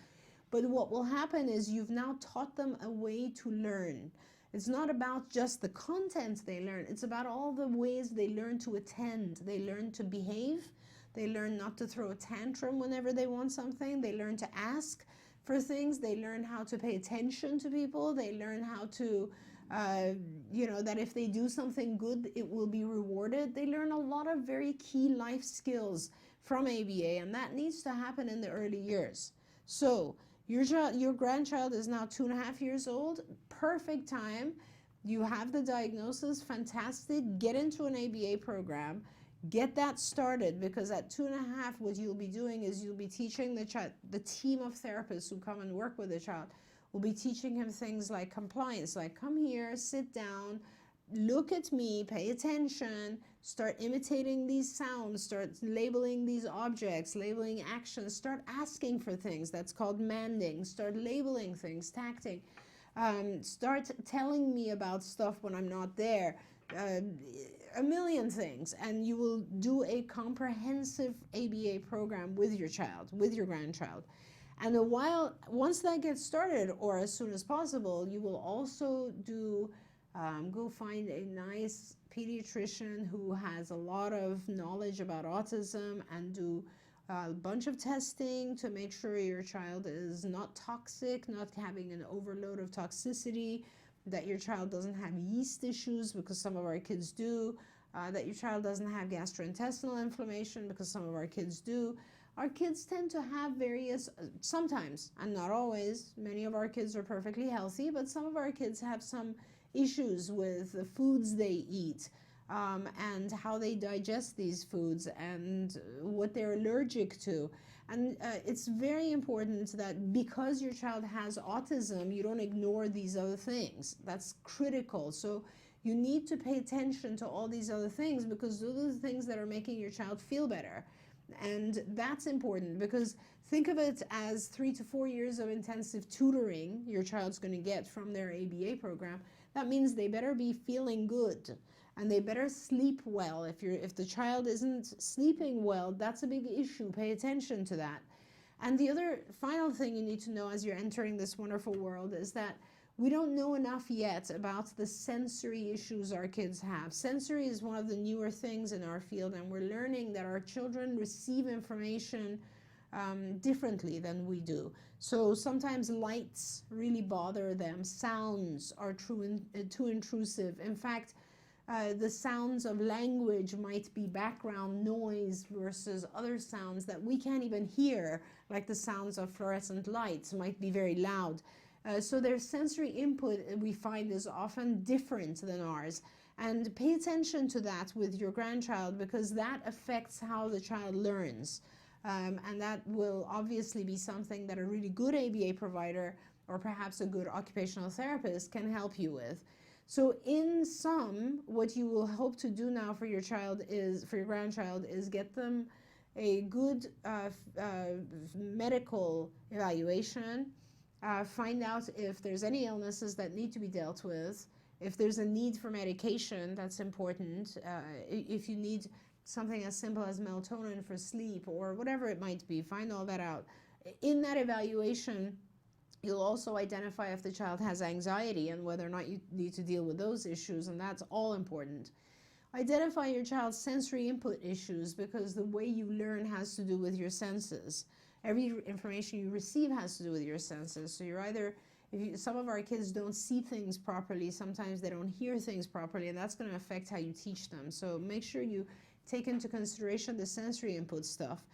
but what will happen is you've now taught them a way to learn. It's not about just the content they learn, it's about all the ways they learn to attend. They learn to behave, they learn not to throw a tantrum whenever they want something, they learn to ask for things, they learn how to pay attention to people, they learn how to, you know, that if they do something good, it will be rewarded. They learn a lot of very key life skills from ABA, and that needs to happen in the early years. So, your grandchild is now 2.5 years old, perfect time. You have the diagnosis, fantastic. Get into an ABA program, get that started, because at 2.5, what you'll be doing is you'll be teaching the team of therapists who come and work with the child will be teaching him things like compliance, like come here, sit down, look at me, pay attention, start imitating these sounds, start labeling these objects, labeling actions, start asking for things. That's called manding. Start labeling things, tacting. Start telling me about stuff when I'm not there. A million things. And you will do a comprehensive ABA program with your child, with your grandchild. And once that gets started, or as soon as possible, you will also do go find a nice pediatrician who has a lot of knowledge about autism and do a bunch of testing to make sure your child is not toxic, not having an overload of toxicity, that your child doesn't have yeast issues, because some of our kids do, that your child doesn't have gastrointestinal inflammation, because some of our kids do. Our kids tend to have various, sometimes, and not always, many of our kids are perfectly healthy, but some of our kids have some issues with the foods they eat, and how they digest these foods and what they're allergic to. And it's very important that because your child has autism, you don't ignore these other things. That's critical. So you need to pay attention to all these other things, because those are the things that are making your child feel better. And that's important, because think of it as 3 to 4 years of intensive tutoring your child's going to get from their ABA program. That means they better be feeling good, and they better sleep well. If the child isn't sleeping well, that's a big issue. Pay attention to that. And the other final thing you need to know as you're entering this wonderful world is that we don't know enough yet about the sensory issues our kids have. Sensory is one of the newer things in our field, and we're learning that our children receive information differently than we do. So sometimes lights really bother them. Sounds are too intrusive. In fact, the sounds of language might be background noise versus other sounds that we can't even hear, like the sounds of fluorescent lights might be very loud. So their sensory input, we find, is often different than ours. And pay attention to that with your grandchild, because that affects how the child learns. And that will obviously be something that a really good ABA provider, or perhaps a good occupational therapist, can help you with. So in sum, what you will hope to do now for your grandchild is get them a good medical evaluation, find out if there's any illnesses that need to be dealt with, if there's a need for medication, that's important, if you need something as simple as melatonin for sleep or whatever it might be, find all that out. In that evaluation, you'll also identify if the child has anxiety and whether or not you need to deal with those issues, and that's all important. Identify your child's sensory input issues, because the way you learn has to do with your senses. Every information you receive has to do with your senses. So you're either, some of our kids don't see things properly, sometimes they don't hear things properly, and that's going to affect how you teach them. So make sure you take into consideration the sensory input stuff.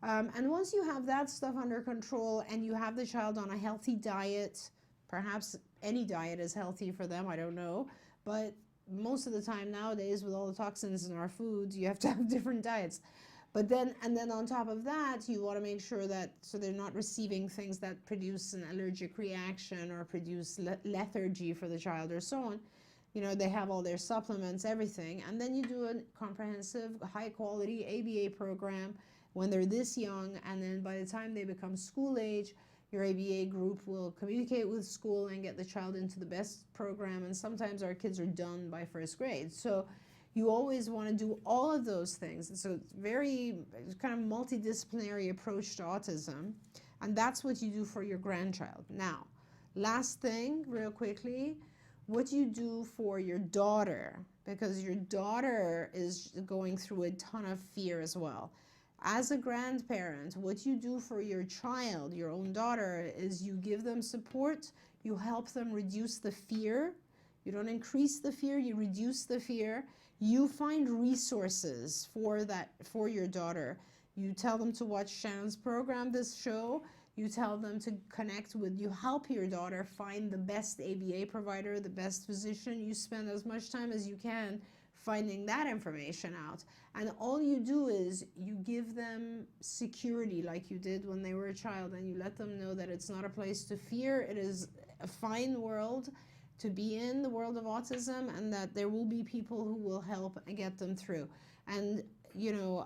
And once you have that stuff under control and you have the child on a healthy diet, perhaps any diet is healthy for them, I don't know, but most of the time nowadays with all the toxins in our foods, you have to have different diets. But then, and then on top of that, you want to make sure that, so they're not receiving things that produce an allergic reaction or produce lethargy for the child or so on. You know, they have all their supplements, everything. And then you do a comprehensive, high quality ABA program when they're this young. And then by the time they become school age, your ABA group will communicate with school and get the child into the best program. And sometimes our kids are done by first grade. So you always want to do all of those things. It's a very kind of multidisciplinary approach to autism. And that's what you do for your grandchild. Now, last thing, real quickly, what you do for your daughter, because your daughter is going through a ton of fear as well. As a grandparent, what you do for your child, your own daughter, is you give them support, you help them reduce the fear. You don't increase the fear, you reduce the fear. You find resources for that, for your daughter. You tell them to watch Shannon's program, this show. You tell them to connect with, you help your daughter find the best ABA provider, the best physician. You spend as much time as you can finding that information out. And all you do is you give them security like you did when they were a child, and you let them know that it's not a place to fear. It is a fine world to be in, the world of autism, and that there will be people who will help and get them through. And you know,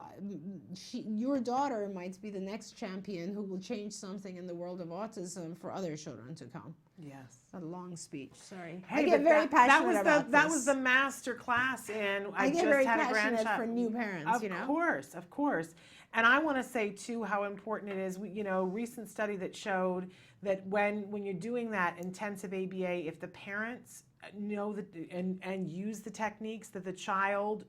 your daughter might be the next champion who will change something in the world of autism for other children to come. Yes. A long speech, sorry. Hey, I get very passionate about this. That was the master class in I get just very had a passionate grandchild. for new parents, you know? Of course. And I want to say, too, how important it is. You know, recent study that showed that when you're doing that intensive ABA, if the parents know that and use the techniques that the child,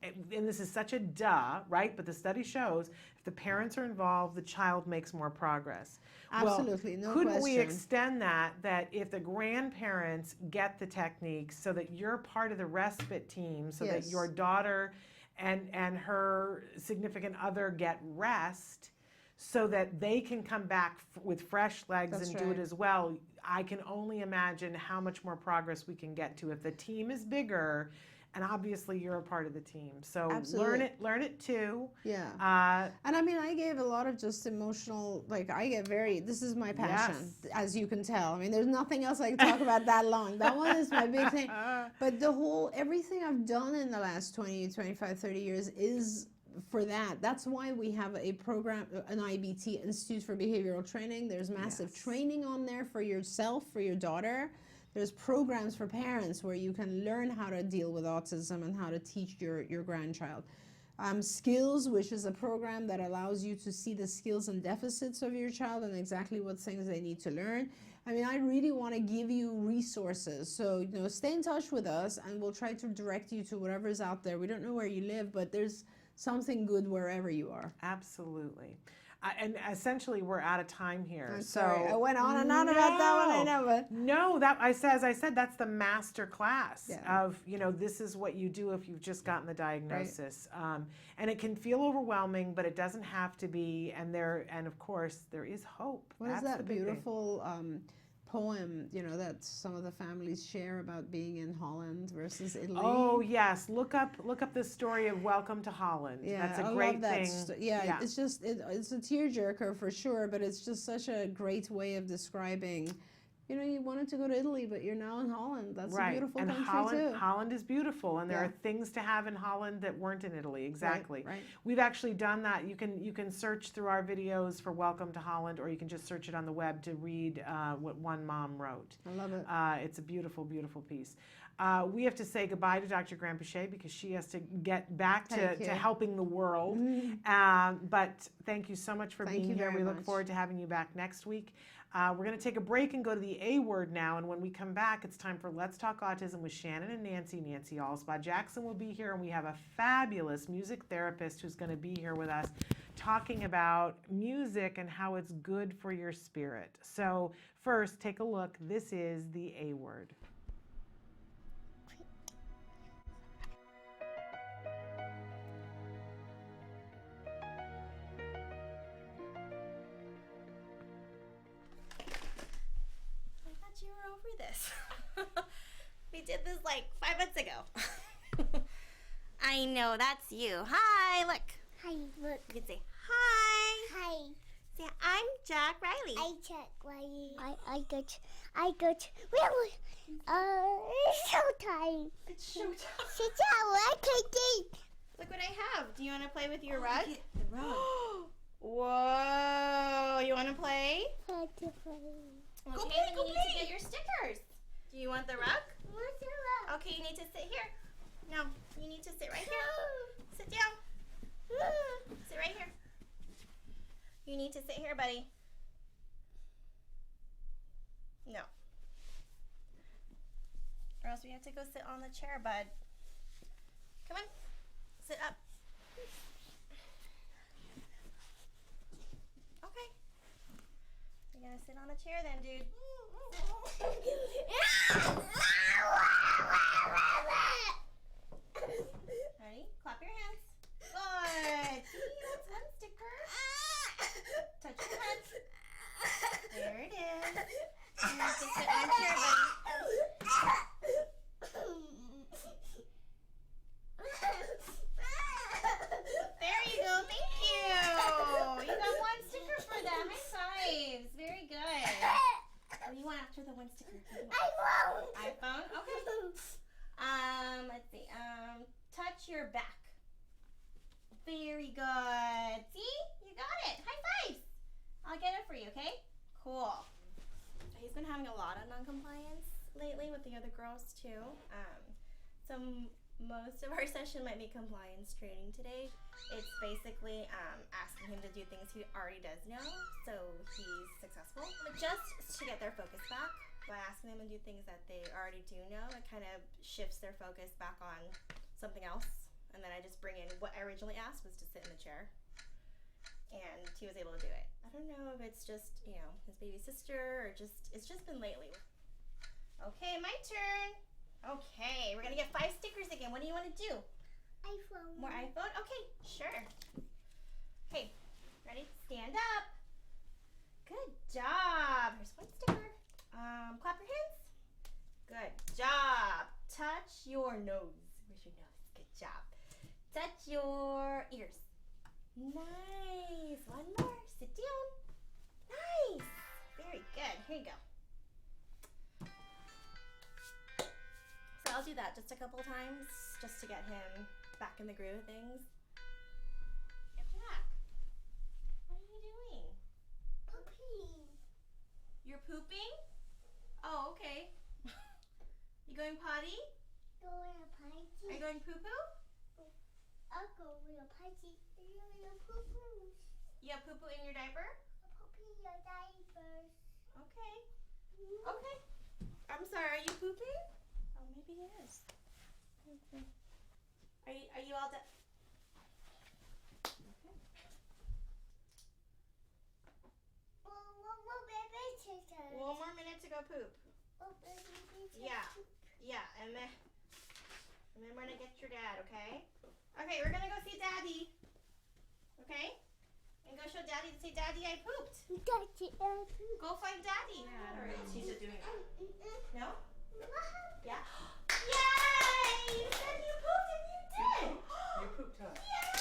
and this is such a duh, right? But the study shows if the parents are involved, the child makes more progress. Absolutely, well, no couldn't we question. extend that if the grandparents get the techniques so that you're part of the respite team, so that Yes. your daughter and her significant other get rest, so that they can come back with fresh legs That's and do right. it as well. I can only imagine how much more progress we can get to if the team is bigger. And obviously, you're a part of the team, so Absolutely. learn it too. Yeah. And I mean, I gave a lot of just emotional, like I get very, this is my passion, Yes. as you can tell. I mean, there's nothing else I can talk about that long. That one is my big thing. But everything I've done in the last 20, 25, 30 years is for that. That's why we have a program, an IBT, Institute for Behavioral Training. There's massive Yes. training on there for yourself, for your daughter. There's programs for parents where you can learn how to deal with autism and how to teach your grandchild. Skills, which is a program that allows you to see the skills and deficits of your child and exactly what things they need to learn. I mean, I really want to give you resources. So, you know, stay in touch with us and we'll try to direct you to whatever's out there. We don't know where you live, but there's something good wherever you are. Absolutely. And essentially, we're out of time here. I'm so sorry. I went on and on about that one, I know, but no, as I said, that's the master class of, you know, this is what you do if you've just gotten the diagnosis. Right. And it can feel overwhelming, but it doesn't have to be. And of course, there is hope. What is that beautiful poem, you know, that some of the families share about being in Holland versus Italy? Oh yes, look up the story of Welcome to Holland. Yeah, that's a I great love that thing. Yeah, it's just it's a tearjerker for sure, but it's just such a great way of describing. You know, you wanted to go to Italy, but you're now in Holland. That's a beautiful country too. Holland is beautiful, and there are things to have in Holland that weren't in Italy. Exactly. Right. We've actually done that. You can search through our videos for Welcome to Holland, or you can just search it on the web to read what one mom wrote. I love it. It's a beautiful, beautiful piece. We have to say goodbye to Dr. Grandpichet because she has to get back to helping the world. But thank you so much for being here. We look forward to having you back next week. We're going to take a break and go to the A word now. And when we come back, it's time for Let's Talk Autism with Shannon and Nancy. Nancy Allspa Jackson will be here, and we have a fabulous music therapist who's going to be here with us talking about music and how it's good for your spirit. So first, take a look. This is the A word. You were over this. did this like 5 months ago. I know, that's you. Hi, look. Hi, look. You can say hi. Hi. Say, I'm Jack Riley. I check Riley. I got. Really? It's showtime. It's showtime. Sit down. I can eat. Look what I have. Do you want to play with your rug? The rug. Whoa, you want to play? How to play? Okay, play, then go you need play. to get your stickers. Do you want the rug? What's the rug? Okay, you need to sit here. No, you need to sit right here. Sit down. Sit right here. You need to sit here, buddy. No. Or else we have to go sit on the chair, bud. Come on. Sit up. Okay. You're gonna sit on a chair then, dude. Ready? Clap your hands. Good. See, that's one sticker. Touch your head. There it is. You have to sit on a chair, buddy. There you go. Thank you. You got one sticker for that. High fives. Very good. What do you want after the one sticker? iPhone. Okay. Let's see. Touch your back. Very good. See? You got it. High fives. I'll get it for you, okay? Cool. He's been having a lot of non-compliance lately with the other girls too. So most of our session might be compliance training today. It's basically asking him to do things he already does know, so he's successful. But just to get their focus back, by asking them to do things that they already do know, it kind of shifts their focus back on something else. And then I just bring in what I originally asked was to sit in the chair. And he was able to do it. I don't know if it's just, you know, his baby sister or just, it's just been lately. Okay, my turn. Okay, we're gonna get 5 stickers again. What do you want to do? iPhone. More iPhone? Okay, sure. Okay, ready? Stand up. Good job. Here's 1 sticker. Clap your hands. Good job. Touch your nose. Where's your nose? Good job. Touch your ears. Nice. 1 more. Sit down. Nice. Very good. Here you go. So I'll do that just a couple times just to get him back in the groove of things. Get back. What are you doing? Pooping. You're pooping? Oh, okay. You going potty? Going to party. Are you going poo-poo? I'll go to a party. You're poo-poo. You have poo-poo in your diaper? Pooping your diapers. Okay. Okay. I'm sorry, are you pooping? Oh, maybe he is. Okay. Are you all done? Okay. One more minute to go poop. Yeah. Yeah, and then we're gonna get your dad, okay? Okay, we're gonna go see Daddy. Okay? And go show Daddy to say, Daddy, I pooped. Go find Daddy. Or is he just doing that? No? Yeah? Yay! You said you pooped and you did! You pooped, huh? Yay!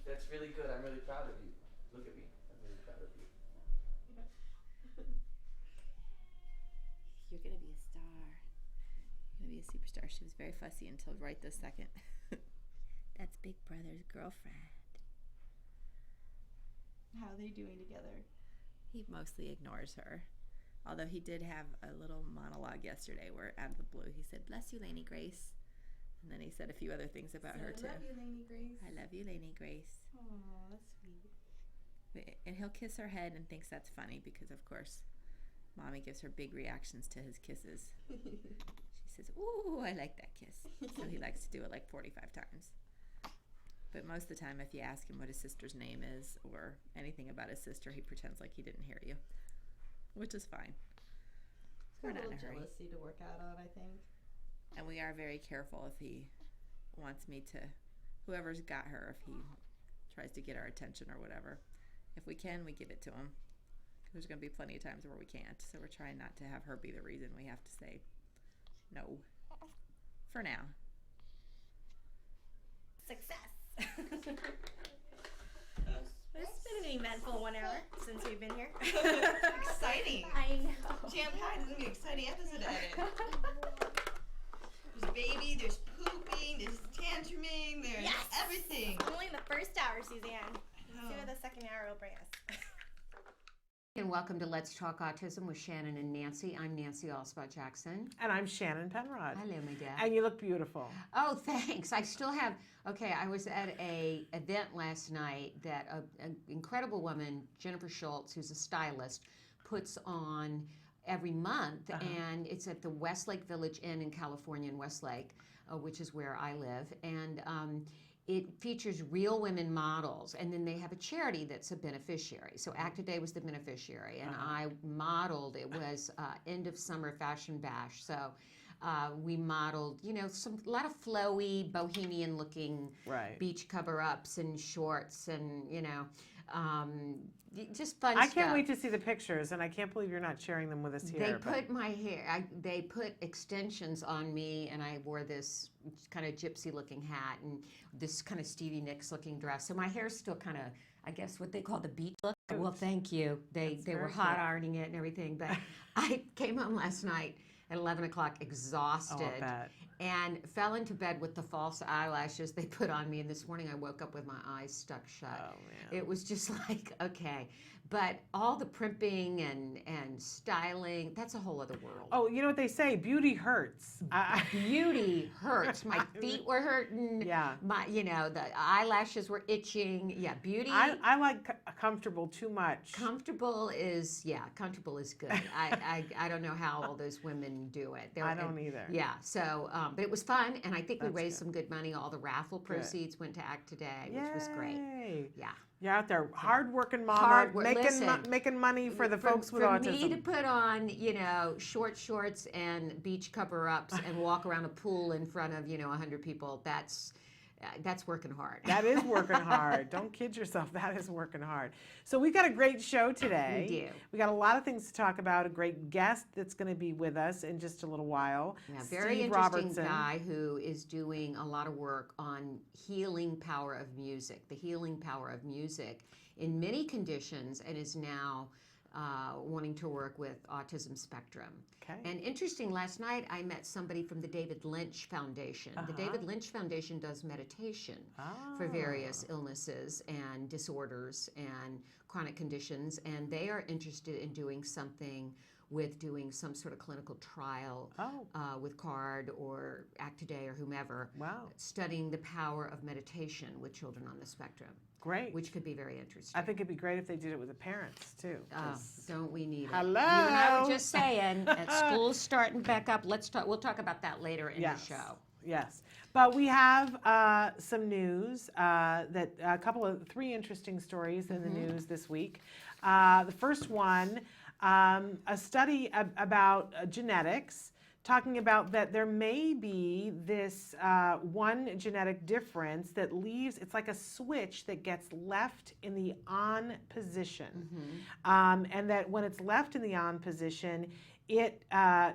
That's really good. I'm really proud of you. Look at me. I'm really proud of you. You're going to be a star. You're going to be a superstar. She was very fussy until right this second. That's Big Brother's girlfriend. How are they doing together? He mostly ignores her. Although he did have a little monologue yesterday where out of the blue he said, "Bless you, Lainey Grace." And then he said a few other things about her too. I love you, Lainey Grace. I love you, Lainey Grace. Oh, that's sweet. And he'll kiss her head and thinks that's funny because, of course, Mommy gives her big reactions to his kisses. She says, "Ooh, I like that kiss." So he likes to do it like 45 times. But most of the time, if you ask him what his sister's name is or anything about his sister, he pretends like he didn't hear you, which is fine. We're not in a hurry. Jealousy to work out on, I think. And we are very careful if he wants me to, whoever's got her, if he tries to get our attention or whatever. If we can, we give it to him. there's going to be plenty of times where we can't. So we're trying not to have her be the reason we have to say no for now. Success. It's been an eventful 1 hour since we've been here. Exciting. I know. Jam-packed. This is going to be an exciting episode to edit. There's baby, there's pooping, there's tantruming, there's everything. Only the first hour, Suzanne. Let's see what the second hour will bring us. And welcome to Let's Talk Autism with Shannon and Nancy. I'm Nancy Allspot-Jackson. And I'm Shannon Penrod. Hello, my dear. And you look beautiful. Oh, thanks. I still have, okay, I was at a event last night that an incredible woman, Jennifer Schultz, who's a stylist, puts on every month, and it's at the Westlake Village Inn in California, in Westlake, which is where I live. And it features real women models, and then they have a charity that's a beneficiary. So Act Today was the beneficiary, and I modeled. It was end of summer fashion bash. So we modeled, you know, a lot of flowy, bohemian-looking beach cover-ups and shorts, and you know, just fun stuff. I can't wait to see the pictures, and I can't believe you're not sharing them with us here. They put my hair, they put extensions on me, and I wore this kind of gypsy-looking hat and this kind of Stevie Nicks-looking dress. So my hair's still kind of, I guess, what they call the beach look. Well, thank you. They were hot ironing it and everything, but I came home last night at 11 o'clock exhausted and fell into bed with the false eyelashes they put on me. And this morning I woke up with my eyes stuck shut. Oh, man. It was just like, okay. But all the primping and styling, that's a whole other world. Oh, you know what they say? Beauty hurts. Beauty hurts. My feet were hurting. Yeah. My, you know, the eyelashes were itching. Yeah, beauty. I like comfortable too much. Comfortable is good. I don't know how all those women do it. I don't either. Yeah. So, but it was fun, and I think we raised some good money. All the raffle proceeds went to Act Today, which was great. Yeah. You're out there, hard-working mama, making money for the folks with autism. For me to put on, you know, short shorts and beach cover-ups and walk around a pool in front of, you know, 100 people, that's working hard. That is working hard. Don't kid yourself. That is working hard. So we got a great show today. We do. We got a lot of things to talk about. A great guest that's going to be with us in just a little while. Yeah, very Steve interesting Robertson. Guy who is doing a lot of work on healing power of music, the healing power of music in many conditions, and is now wanting to work with autism spectrum. Okay. And interesting, last night I met somebody from the David Lynch Foundation. The David Lynch Foundation does meditation for various illnesses and disorders and chronic conditions, and they are interested in doing something with doing some sort of clinical trial with CARD or Act Today or whomever, studying the power of meditation with children on the spectrum. Great. Which could be very interesting. I think it'd be great if they did it with the parents, too. Don't we need it? Hello. You and I were just saying, that school's starting back up. We'll talk about that later in the show. Yes. But we have some news, three interesting stories in the news this week. The first one, a study about genetics, talking about that there may be this one genetic difference that leaves, it's like a switch that gets left in the on position. And that when it's left in the on position, it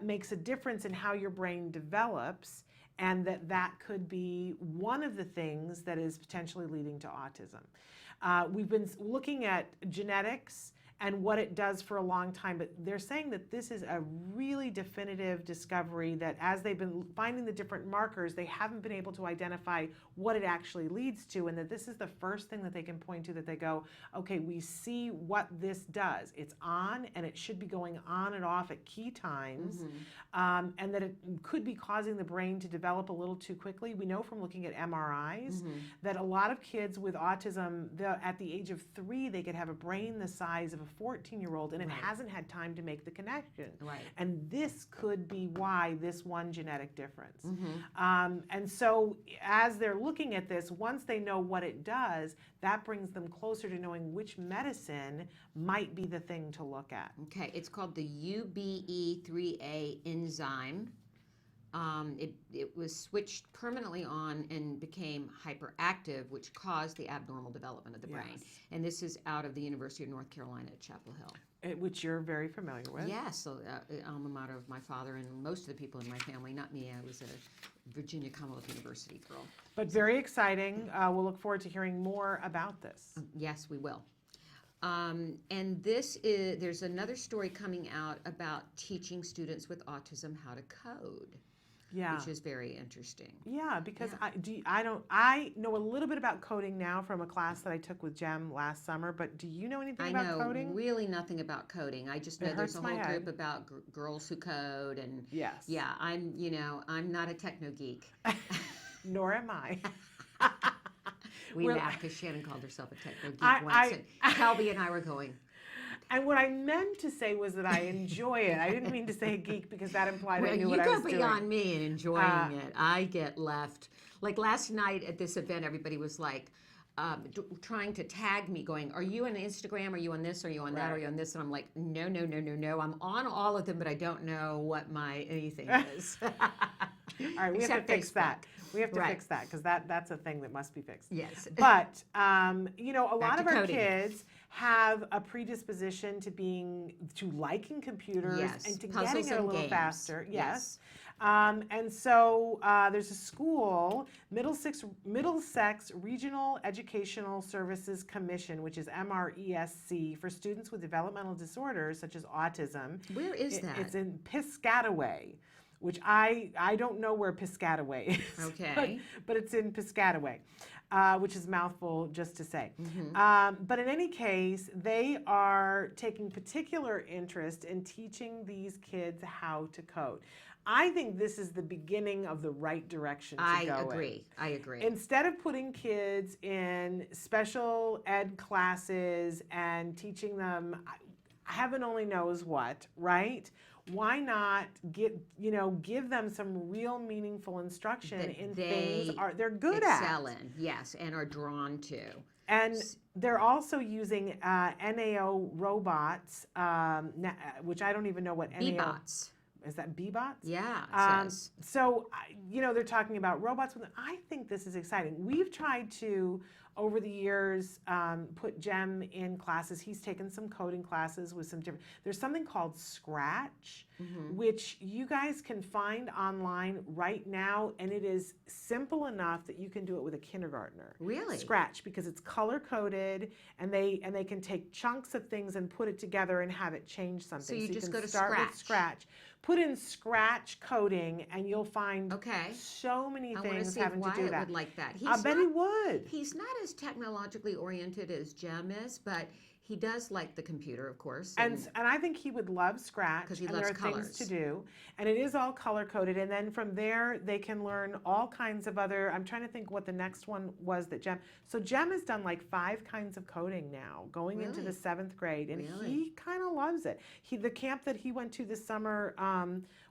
makes a difference in how your brain develops, and that could be one of the things that is potentially leading to autism. We've been looking at genetics and what it does for a long time, but they're saying that this is a really definitive discovery, that as they've been finding the different markers, they haven't been able to identify what it actually leads to, and that this is the first thing that they can point to, that they go, okay, we see what this does. It's on, and it should be going on and off at key times, and that it could be causing the brain to develop a little too quickly. We know from looking at MRIs that a lot of kids with autism, at the age of 3, they could have a brain the size of a 14-year-old, and it hasn't had time to make the connection. And this could be why this one genetic difference. And so as they're looking at this, once they know what it does, that brings them closer to knowing which medicine might be the thing to look at. Okay, it's called the UBE3A enzyme. it was switched permanently on and became hyperactive, which caused the abnormal development of the brain. Yes. And this is out of the University of North Carolina at Chapel Hill. Which you're very familiar with. Yes, so, alma mater of my father and most of the people in my family, not me. I was a Virginia Commonwealth University girl. But very exciting. We'll look forward to hearing more about this. Yes, we will. And there's another story coming out about teaching students with autism how to code. Yeah. Which is very interesting. Yeah, because I know a little bit about coding now from a class that I took with Jem last summer, but do you know anything about coding? I know really nothing about coding. I just know there's a whole group about girls who code, and yes. Yeah, I'm not a techno geek. Nor am I. We laughed because Shannon called herself a techno geek once, and Kelby and I were going. And what I meant to say was that I enjoy it. I didn't mean to say geek because that implied I knew what I was doing. You go beyond me in enjoying it. I get left. Like last night at this event, everybody was like trying to tag me, going, "Are you on Instagram? Are you on this? Are you on that? Are you on this?" And I'm like, "No. I'm on all of them, but I don't know what my anything is." All right, we have to fix that. We have to Right. fix that because that's a thing that must be fixed. Yes. But a lot of our coding. Kids have a predisposition to liking computers and to Puzzles getting it a and little games. faster. Yes. And so there's a school, Middlesex Regional Educational Services Commission, which is MRESC, for students with developmental disorders such as autism. Where is that? It's in Piscataway, which I don't know where Piscataway is. Okay. But it's in Piscataway, which is a mouthful just to say. Mm-hmm. But in any case, they are taking particular interest in teaching these kids how to code. I think this is the beginning of the right direction to go in. I agree. Instead of putting kids in special ed classes and teaching them heaven only knows what, right? Why not give them some real meaningful instruction in things they're good at? Excel in, yes, and are drawn to. And they're also using NAO robots, which I don't even know what NAO... B-bots. Is that B-bots? Yeah, it says. So, they're talking about robots. I think this is exciting. We've tried to, over the years, put Jem in classes. He's taken some coding classes with some different... There's something called Scratch, which you guys can find online right now, and it is simple enough that you can do it with a kindergartner. Really? Scratch, because it's color-coded, and they can take chunks of things and put it together and have it change something. So you just can go to start Scratch. with Scratch. Put in Scratch coding, and you'll find so many I want to things see having if to do Wyatt that. would like that. I bet he would. He's not as technologically oriented as Jem is, but he does like the computer, of course. And I think he would love Scratch. Because he and loves there are colors. things to do. And it is all color-coded. And then from there, they can learn all kinds of other... I'm trying to think what the next one was that Jem... So Jem has done like 5 kinds of coding now, going into the 7th grade. And he kind of loves it. The camp that he went to this summer...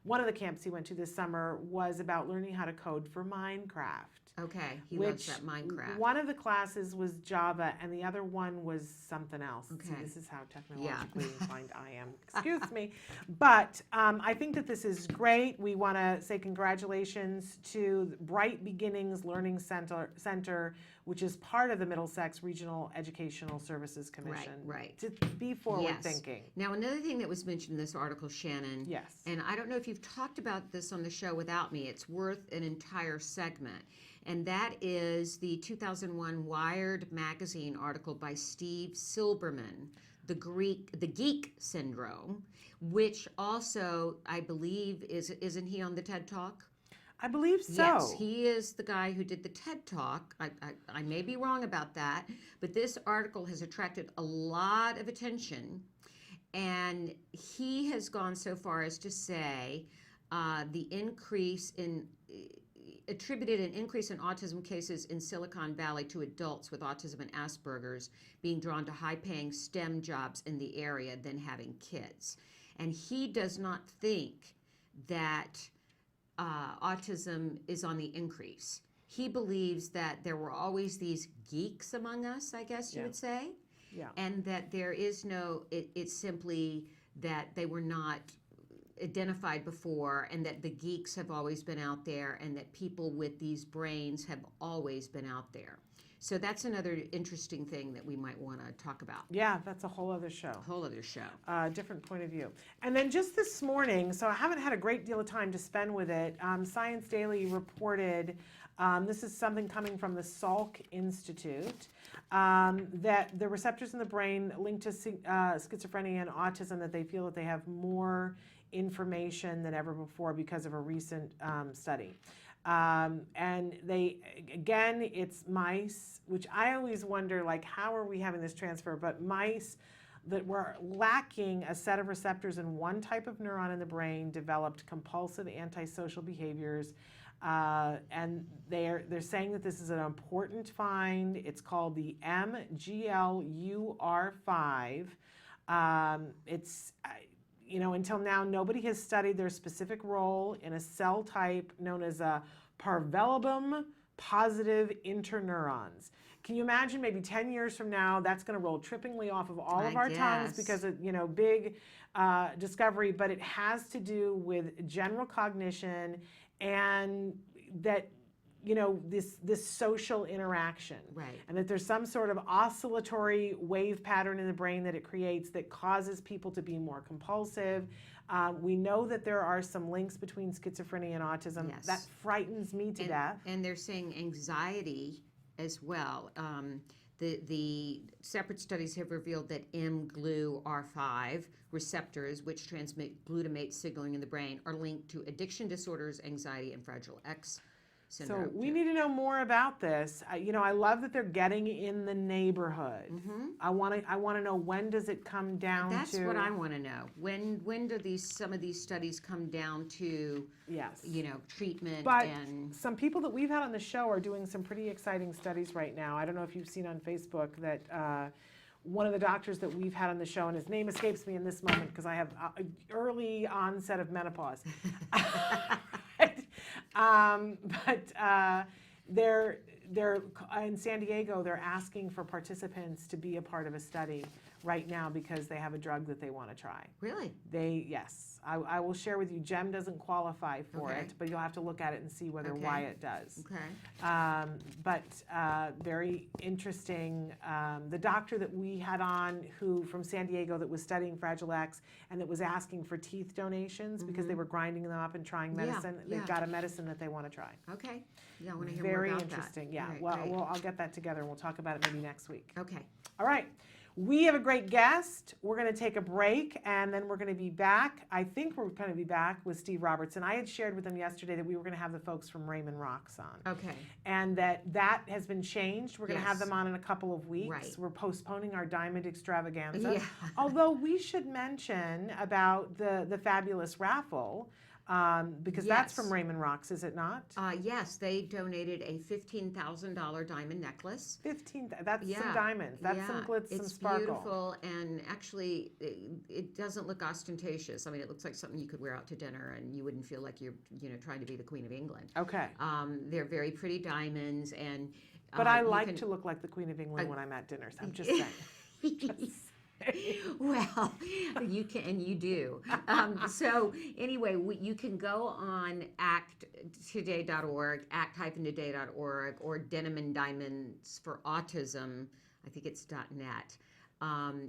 one of the camps he went to this summer was about learning how to code for Minecraft. Okay, he loves that Minecraft. One of the classes was Java, and the other one was something else. Okay. See, this is how technologically inclined I am. Excuse me. But I think that this is great. We want to say congratulations to Bright Beginnings Learning Center, which is part of the Middlesex Regional Educational Services Commission. Right. To be forward-thinking. Yes. Now, another thing that was mentioned in this article, Shannon, yes, and I don't know if you've talked about this on the show without me, it's worth an entire segment, and that is the 2001 Wired magazine article by Steve Silberman, The Geek Syndrome, which also, I believe, isn't he on the TED Talk? I believe so. Yes, he is the guy who did the TED Talk. I may be wrong about that, but this article has attracted a lot of attention, and he has gone so far as to say attributed an increase in autism cases in Silicon Valley to adults with autism and Asperger's being drawn to high-paying STEM jobs in the area than having kids. And he does not think that autism is on the increase. He believes that there were always these geeks among us, I guess you would say, yeah, and that there is no, it's simply that they were not identified before, and that the geeks have always been out there, and that people with these brains have always been out there. So that's another interesting thing that we might want to talk about. Yeah, that's a whole other show. Whole other show. Different point of view. And then just this morning, so I haven't had a great deal of time to spend with it, Science Daily reported, this is something coming from the Salk Institute, that the receptors in the brain linked to schizophrenia and autism, that they feel that they have more information than ever before because of a recent study. And they, again, it's mice, which I always wonder, like, how are we having this transfer? But mice that were lacking a set of receptors in one type of neuron in the brain developed compulsive antisocial behaviors. And they're saying that this is an important find. It's called the MGLUR5. It's until now, nobody has studied their specific role in a cell type known as a parvellibum positive interneurons. Can you imagine maybe 10 years from now, that's going to roll trippingly off of all of our tongues because of, big discovery, but it has to do with general cognition and that, this social interaction. Right. And that there's some sort of oscillatory wave pattern in the brain that it creates that causes people to be more compulsive. We know that there are some links between schizophrenia and autism. Yes. That frightens me to death. And they're saying anxiety as well. The separate studies have revealed that mGlu-R5 receptors, which transmit glutamate signaling in the brain, are linked to addiction disorders, anxiety, and Fragile X syndrome. So we need to know more about this. I love that they're getting in the neighborhood. Mm-hmm. I want to know, when does it come down That's to? That's what I want to know. When do some of these studies come down to? Yes. Treatment. But and some people that we've had on the show are doing some pretty exciting studies right now. I don't know if you've seen on Facebook that one of the doctors that we've had on the show, and his name escapes me in this moment because I have early onset of menopause. But they're in San Diego. They're asking for participants to be a part of a study right now because they have a drug that they want to try. Really? Yes. I will share with you. Gem doesn't qualify for it, but you'll have to look at it and see why it does. Okay. But very interesting. The doctor that we had on, from San Diego, that was studying Fragile X and that was asking for teeth donations because they were grinding them up and trying medicine. Yeah. They've got a medicine that they want to try. Okay. Yeah, I want to hear Very more about interesting. that. Yeah. Right, Well, great. I'll get that together and we'll talk about it maybe next week. Okay. All right. We have a great guest. We're going to take a break, and then we're going to be back. I think we're going to be back with Steve Robertson. I had shared with them yesterday that we were going to have the folks from Raymond Rocks on. Okay. And that has been changed. We're going to have them on in a couple of weeks. Right. We're postponing our Diamond Extravaganza. Yeah. Although we should mention about the fabulous raffle, because that's from Raymond Rocks, is it not? Yes, they donated a $15,000 diamond necklace. That's some diamonds. That's some glitz, some sparkle. It's beautiful, and actually, it doesn't look ostentatious. I mean, it looks like something you could wear out to dinner, and you wouldn't feel like you're, trying to be the Queen of England. Okay. They're very pretty diamonds, and. But I like to look like the Queen of England when I'm at dinners. I'm just saying. Well, you can, and you do. So anyway, you can go on acttoday.org, act-today.org, or Denim and Diamonds for Autism. I think it's .net.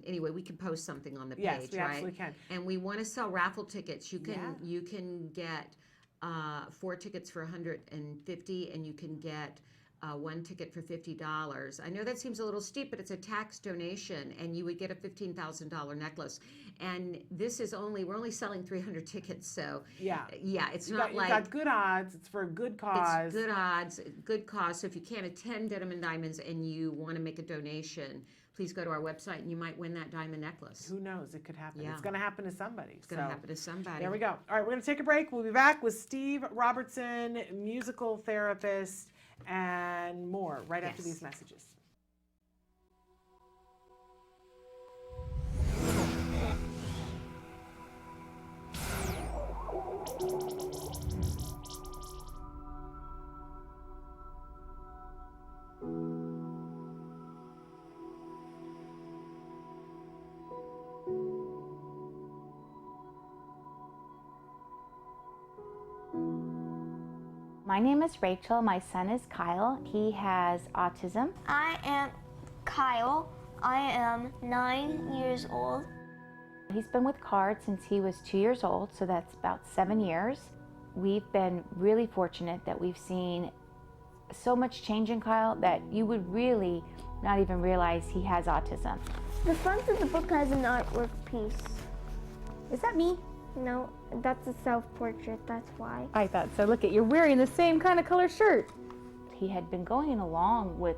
Anyway, we can post something on the page, yes, we right? Absolutely can. And we want to sell raffle tickets. You can get 4 tickets for $150, and you can get one ticket for $50. I know that seems a little steep, but it's a tax donation, and you would get a $15,000 necklace. And this is we're only selling 300 tickets, so it's not like you've got good odds. It's for a good cause. It's good odds, good cause. So if you can't attend Denim and Diamonds and you want to make a donation, please go to our website, and you might win that diamond necklace. Who knows? It could happen. Yeah. It's going to happen to somebody. It's going to happen to somebody. There we go. All right, we're going to take a break. We'll be back with Steve Robertson, musical therapist, and more right after these messages. My name is Rachel. My son is Kyle. He has autism. I am Kyle. I am 9 years old. He's been with CARD since he was 2 years old, so that's about 7 years. We've been really fortunate that we've seen so much change in Kyle that you would really not even realize he has autism. The front of the book has an artwork piece. Is that me? No, that's a self-portrait, that's why. I thought so. Look, you're wearing the same kind of color shirt. He had been going along with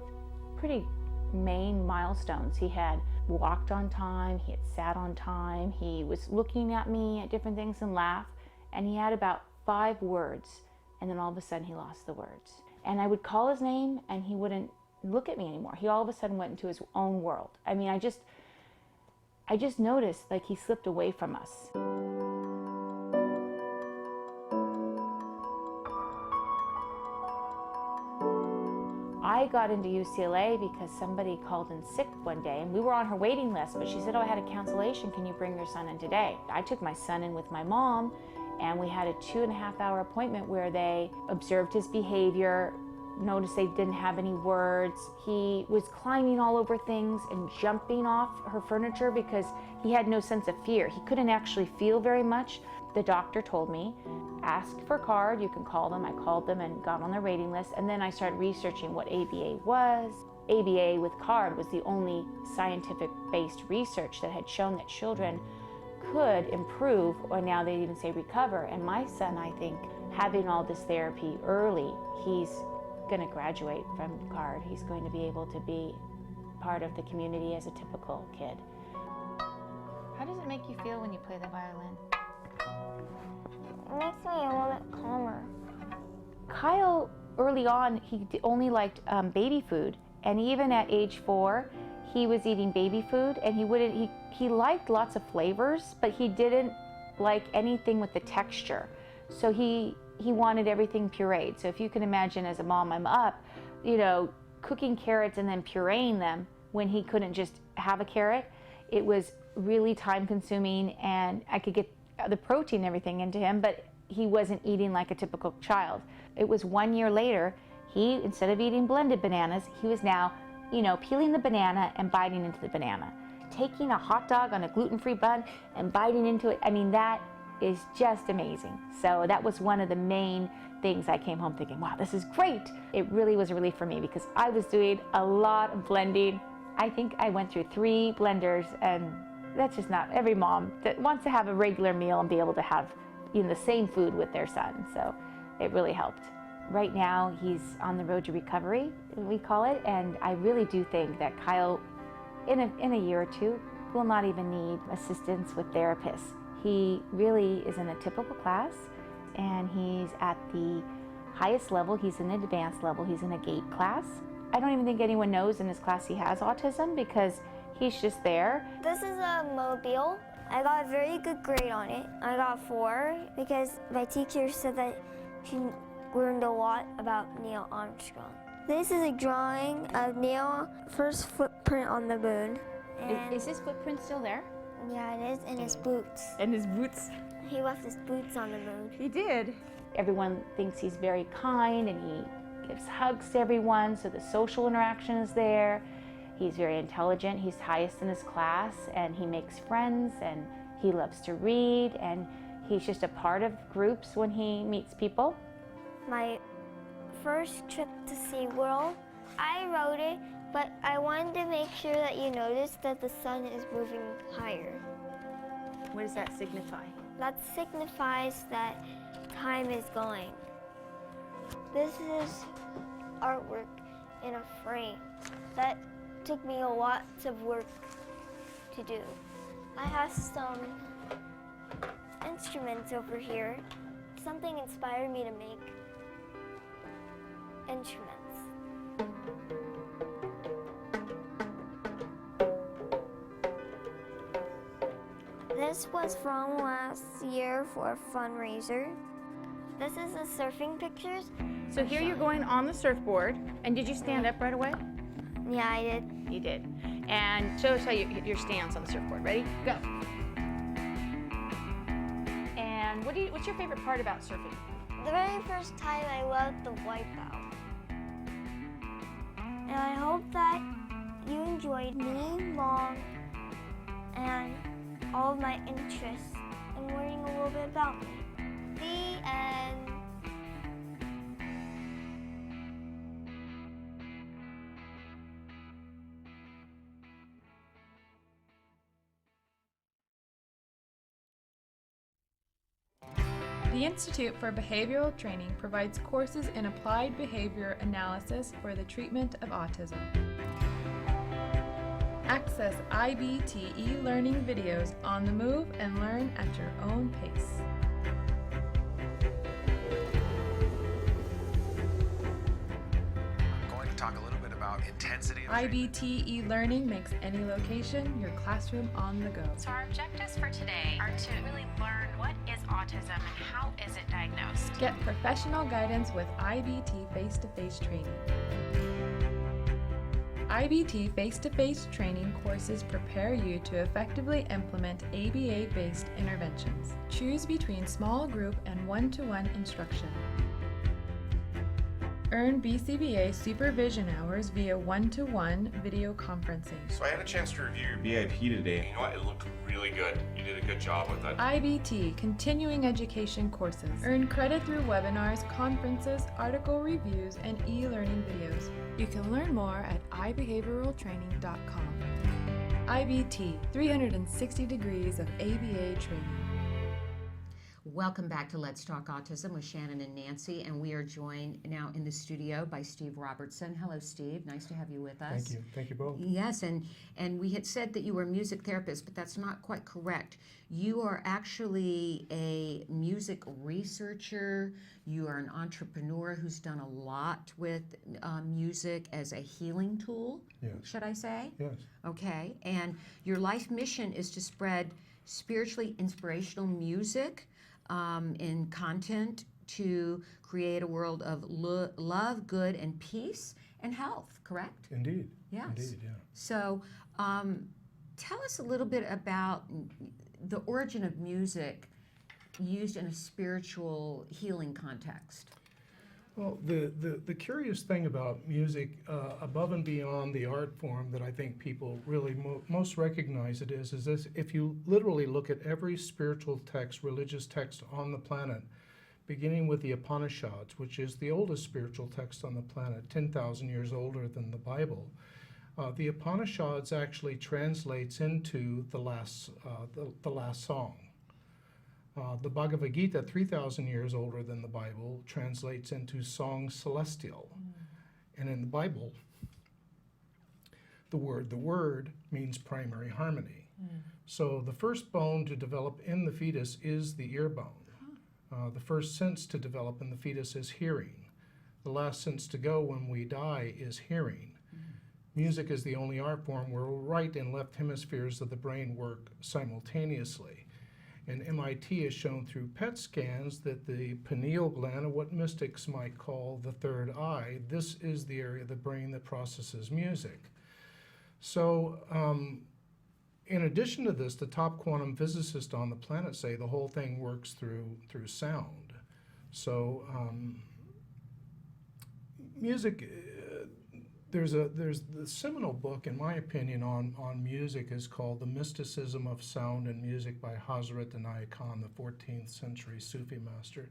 pretty main milestones. He had walked on time, he had sat on time, he was looking at me at different things and laughed, and he had about 5 words, and then all of a sudden he lost the words. And I would call his name and he wouldn't look at me anymore. He all of a sudden went into his own world. I mean, I just noticed like he slipped away from us. I got into UCLA because somebody called in sick one day, and we were on her waiting list, but she said, oh, I had a cancellation, can you bring your son in today? I took my son in with my mom, and we had a 2.5-hour appointment where they observed his behavior, noticed they didn't have any words. He was climbing all over things and jumping off her furniture because he had no sense of fear. He couldn't actually feel very much. The doctor told me, ask for CARD, you can call them. I called them and got on their waiting list, and then I started researching what ABA was. ABA with CARD was the only scientific-based research that had shown that children could improve, or now they even say recover. And my son, I think, having all this therapy early, he's going to graduate from CARD. He's going to be able to be part of the community as a typical kid. How does it make you feel when you play the violin? It makes me a little bit calmer. Kyle, early on, he only liked baby food, and even at age 4, he was eating baby food, and he liked lots of flavors, but he didn't like anything with the texture. So he wanted everything pureed. So if you can imagine, as a mom, I'm up, cooking carrots and then pureeing them when he couldn't just have a carrot. It was really time consuming, and I could get the protein and everything into him, but he wasn't eating like a typical child. It was 1 year later, he, instead of eating blended bananas, he was now, peeling the banana and biting into the banana. Taking a hot dog on a gluten-free bun and biting into it. I mean, that is just amazing. So that was one of the main things I came home thinking, wow, this is great. It really was a relief for me because I was doing a lot of blending. I think I went through 3 blenders, and that's just not every mom that wants to have a regular meal and be able to have the same food with their son. So it really helped. Right now, he's on the road to recovery, we call it, and I really do think that Kyle, in a year or 2, will not even need assistance with therapists. He really is in a typical class, and he's at the highest level. He's in an advanced level. He's in a GATE class. I don't even think anyone knows in his class he has autism because he's just there. This is a mobile. I got a very good grade on it. I got 4 because my teacher said that she learned a lot about Neil Armstrong. This is a drawing of Neil's first footprint on the moon. Is his footprint still there? Yeah, it is, and his boots. And his boots? He left his boots on the moon. He did. Everyone thinks he's very kind, and he gives hugs to everyone, so the social interaction is there. He's very intelligent. He's highest in his class, and he makes friends, and he loves to read, and he's just a part of groups when he meets people. My first trip to SeaWorld, I wrote it, but I wanted to make sure that you noticed that the sun is moving higher. What does that signify? That signifies that time is going. This is artwork in a frame. That took me a lot of work to do. I have some instruments over here. Something inspired me to make instruments. This was from last year for a fundraiser. This is the surfing pictures. So here you're going on the surfboard, and did you stand up right away? Yeah, I did. You did. And show us how your stance on the surfboard. Ready? Go. And what's your favorite part about surfing? The very first time I wrote the Wipeout. And I hope that you enjoyed me, Mom, and all of my interests in learning a little bit about me. The end. The Institute for Behavioral Training provides courses in applied behavior analysis for the treatment of autism. Access IBT e-learning videos on the move and learn at your own pace. I'm going to talk a little bit about intensity of IBT e-learning makes any location your classroom on the go. So our objectives for today are to really learn what is autism and how is it diagnosed. Get professional guidance with IBT face-to-face training. IBT face-to-face training courses prepare you to effectively implement ABA-based interventions. Choose between small group and one-to-one instruction. Earn BCBA supervision hours via one-to-one video conferencing. So I had a chance to review your BIP today. You know what? It looked really good. You did a good job with it. IBT continuing education courses. Earn credit through webinars, conferences, article reviews, and e-learning videos. You can learn more at ibehavioraltraining.com. IBT, 360 degrees of ABA training. Welcome back to Let's Talk Autism with Shannon and Nancy, and we are joined now in the studio by Steve Robertson. Hello, Steve. Nice to have you with us. Thank you. Thank you both. Yes, and we had said that you were a music therapist, but that's not quite correct. You are actually a music researcher. You are an entrepreneur who's done a lot with music as a healing tool, yes. Should I say? Yes. Okay, and your life mission is to spread spiritually inspirational music in content to create a world of love, good, and peace and health, correct? Indeed. Yes. Indeed, yeah. So tell us a little bit about the origin of music used in a spiritual healing context. Well, the curious thing about music, above and beyond the art form that I think people really most recognize it is this: if you literally look at every spiritual text, religious text on the planet, beginning with the Upanishads, which is the oldest spiritual text on the planet, 10,000 years older than the Bible, the Upanishads actually translates into the last song. The Bhagavad Gita, 3,000 years older than the Bible, translates into song celestial. And in the Bible, the word means primary harmony. So the first bone to develop in the fetus is the ear bone. The first sense to develop in the fetus is hearing. The last sense to go when we die is hearing. Music is the only art form where right and left hemispheres of the brain work simultaneously. And MIT has shown through PET scans that the pineal gland, or what mystics might call the third eye, this is the area of the brain that processes music. So in addition to this, the top quantum physicists on the planet say the whole thing works through sound. So music, there's the seminal book, in my opinion, on music is called The Mysticism of Sound and Music by Hazrat Inayat Khan, the 14th century Sufi master.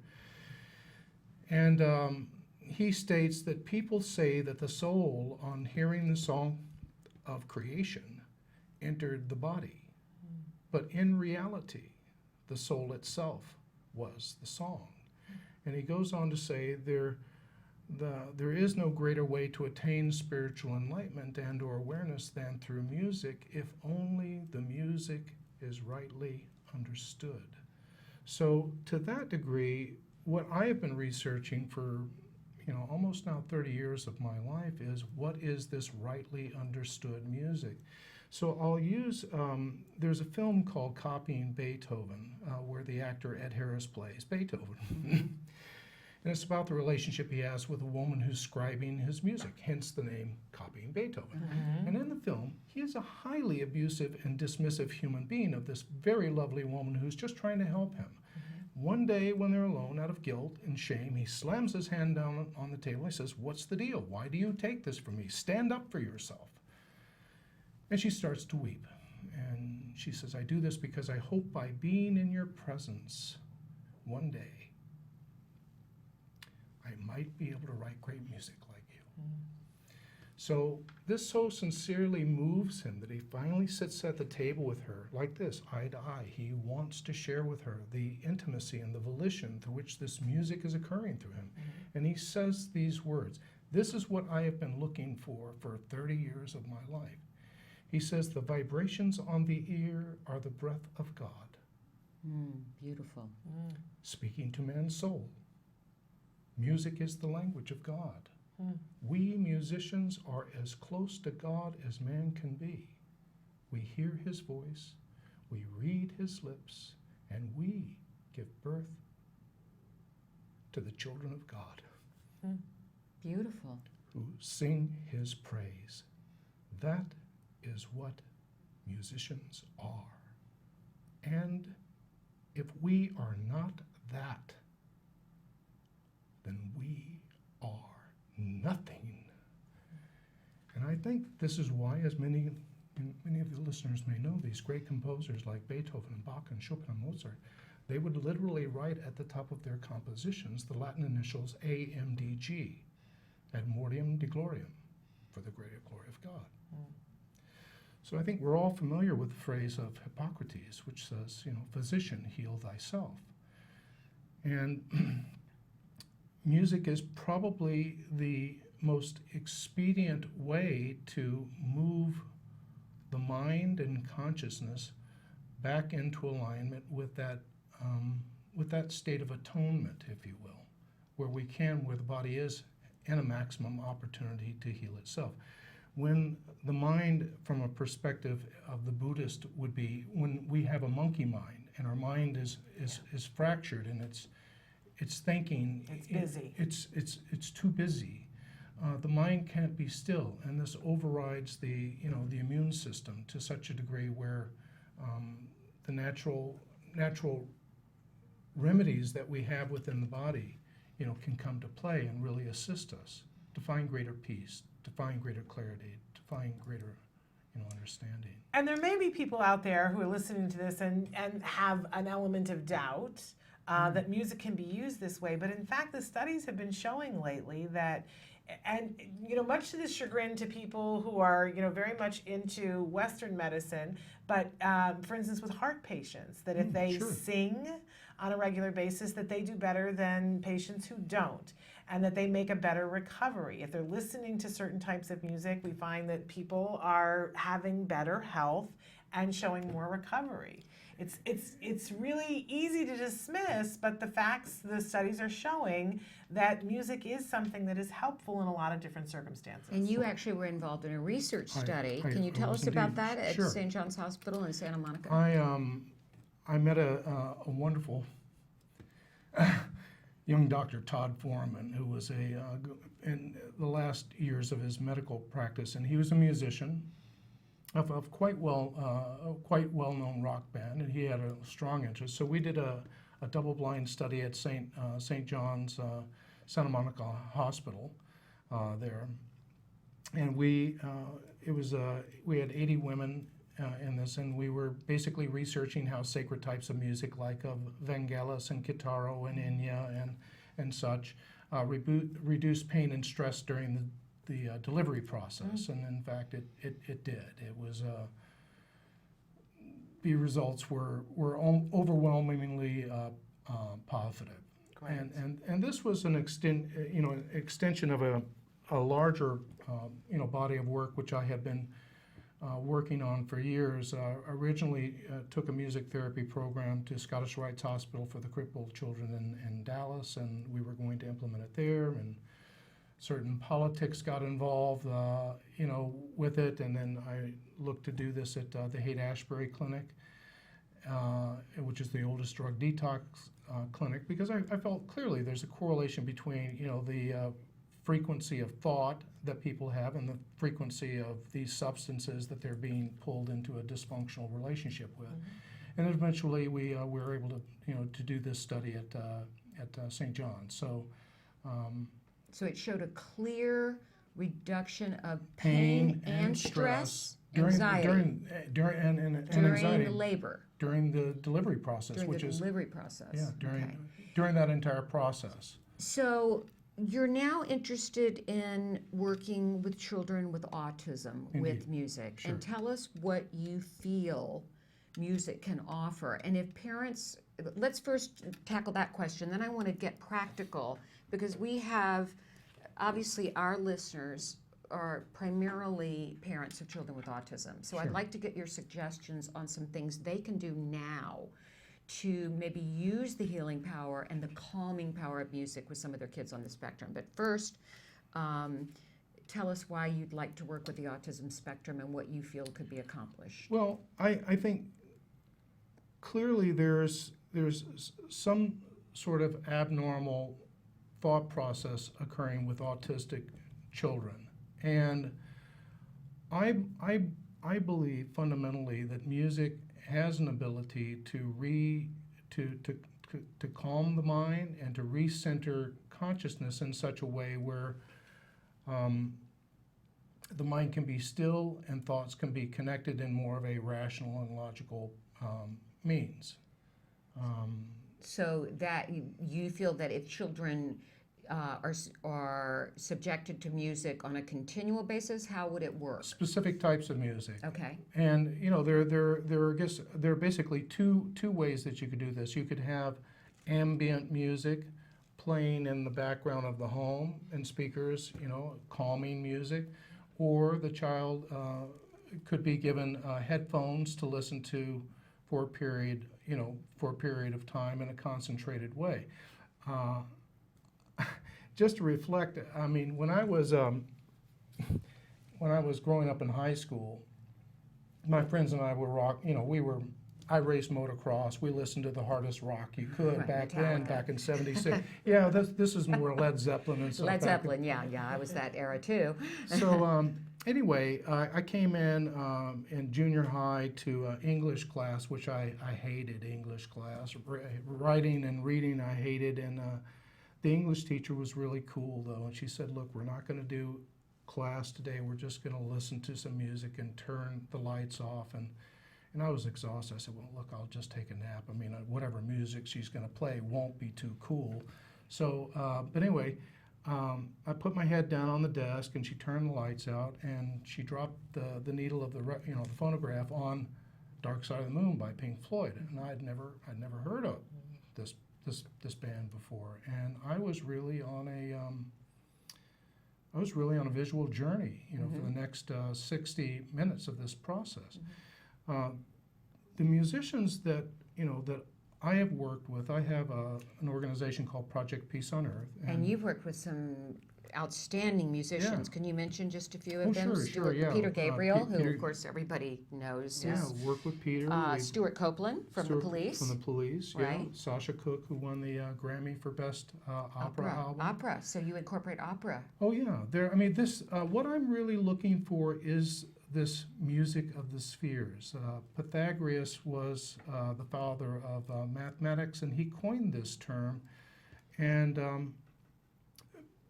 And he states that people say that the soul, on hearing the song of creation, entered the body. But in reality, the soul itself was the song. And he goes on to say there is no greater way to attain spiritual enlightenment and or awareness than through music, if only the music is rightly understood. So to that degree, what I have been researching for almost now 30 years of my life is what is this rightly understood music? So I'll use, there's a film called Copying Beethoven, where the actor Ed Harris plays Beethoven. And it's about the relationship he has with a woman who's scribing his music, hence the name Copying Beethoven. And in the film, he is a highly abusive and dismissive human being of this very lovely woman who's just trying to help him. One day when they're alone, out of guilt and shame, he slams his hand down on the table. He says, "What's the deal? Why do you take this from me? Stand up for yourself." And she starts to weep. And she says, "I do this because I hope by being in your presence one day, I might be able to write great music like you." So this so sincerely moves him that he finally sits at the table with her like this, eye to eye. He wants to share with her the intimacy and the volition through which this music is occurring through him. And he says these words, "This is what I have been looking for 30 years of my life." He says, "The vibrations on the ear are the breath of God." Beautiful. Speaking to man's soul. Music is the language of God. We musicians are as close to God as man can be. We hear his voice, we read his lips, and we give birth to the children of God. Beautiful. Who sing his praise. That is what musicians are. And if we are not that, then we are nothing. And I think this is why, as many of the listeners may know, these great composers like Beethoven and Bach and Chopin and Mozart, they would literally write at the top of their compositions the Latin initials AMDG, ad mortem de gloriam, for the greater glory of God. So I think we're all familiar with the phrase of Hippocrates, which says, "Physician, heal thyself." And music is probably the most expedient way to move the mind and consciousness back into alignment with that state of atonement, if you will, where the body is in a maximum opportunity to heal itself. When the mind, from a perspective of the Buddhist, would be when we have a monkey mind and our mind is fractured and it's thinking, it's busy. It's too busy. The mind can't be still, and this overrides the immune system to such a degree where the natural remedies that we have within the body, can come to play and really assist us to find greater peace, to find greater clarity, to find greater understanding. And there may be people out there who are listening to this and have an element of doubt that music can be used this way. But in fact, the studies have been showing lately that, and much to the chagrin to people who are very much into Western medicine, but for instance with heart patients, that if they sing on a regular basis, that they do better than patients who don't, and that they make a better recovery. If they're listening to certain types of music, we find that people are having better health and showing more recovery. It's really easy to dismiss, but the studies are showing that music is something that is helpful in a lot of different circumstances. And you actually were involved in a research study. Can you tell us about that at St. John's Hospital in Santa Monica? I met a wonderful young Dr. Todd Foreman, who was in the last years of his medical practice, and he was a musician of quite well-known rock band, and he had a strong interest. So we did a double-blind study at St. John's Santa Monica Hospital there, and we had 80 women in this, and we were basically researching how sacred types of music like Vangelis and Kitaro and Enya and such reduce pain and stress during the delivery process, and in fact it did. It was the results were overwhelmingly positive. Great. And this was an extension of a larger body of work which I had been working on for years. Originally took a music therapy program to Scottish Rites Hospital for the crippled children in Dallas, and we were going to implement it there, and certain politics got involved with it, and then I looked to do this at the Haight-Ashbury Clinic, which is the oldest drug detox clinic, because I felt clearly there's a correlation between the frequency of thought that people have and the frequency of these substances that they're being pulled into a dysfunctional relationship with. And eventually we were able to, to do this study at St. John's. So, so it showed a clear reduction of pain and stress, anxiety during anxiety the labor, during the delivery process, during that entire process. So you're now interested in working with children with autism. Indeed. With music. Sure. And tell us what you feel music can offer. And if parents, let's first tackle that question, then I want to get practical, because we have, obviously our listeners are primarily parents of children with autism. So sure. I'd like to get your suggestions on some things they can do now to maybe use the healing power and the calming power of music with some of their kids on the spectrum. But first, tell us why you'd like to work with the autism spectrum and what you feel could be accomplished. Well, I think clearly there's some sort of abnormal thought process occurring with autistic children. And I believe fundamentally that music has an ability to calm the mind and to recenter consciousness in such a way where the mind can be still and thoughts can be connected in more of a rational and logical means. So that you feel that if children are subjected to music on a continual basis, how would it work? Specific types of music. Okay. And there are basically two ways that you could do this. You could have ambient music playing in the background of the home and speakers, calming music, or the child could be given headphones to listen to for a period of time in a concentrated way. Just to reflect, I mean, when I was growing up in high school, my friends and I were I raced motocross. We listened to the hardest rock you could back then, back in '76. Yeah, this is more Led Zeppelin and stuff. Led Zeppelin, yeah, I was that era too. So anyway, I came in junior high to English class, which I hated English class. Writing and reading I hated, and the English teacher was really cool though, and she said, look, we're not going to do class today, we're just going to listen to some music and turn the lights off. And I was exhausted. I said, well, look, I'll just take a nap. I mean, whatever music she's going to play won't be too cool. So, but anyway, I put my head down on the desk and she turned the lights out and she dropped the needle of the phonograph on Dark Side of the Moon by Pink Floyd. And I'd never heard of this band before. And I was really on a visual journey, for the next 60 minutes of this process. The musicians that I have worked with, I have an organization called Project Peace on Earth. And you've worked with some outstanding musicians. Yeah. Can you mention just a few of them? Sure, yeah. Peter Gabriel, who of course everybody knows. Yeah, worked with Peter. Stuart Copeland from The Police. From The Police, yeah. Right. Sasha Cook, who won the Grammy for Best Opera Album. Opera, so you incorporate opera. Oh yeah, what I'm really looking for is this music of the spheres. Pythagoras was the father of mathematics, and he coined this term. And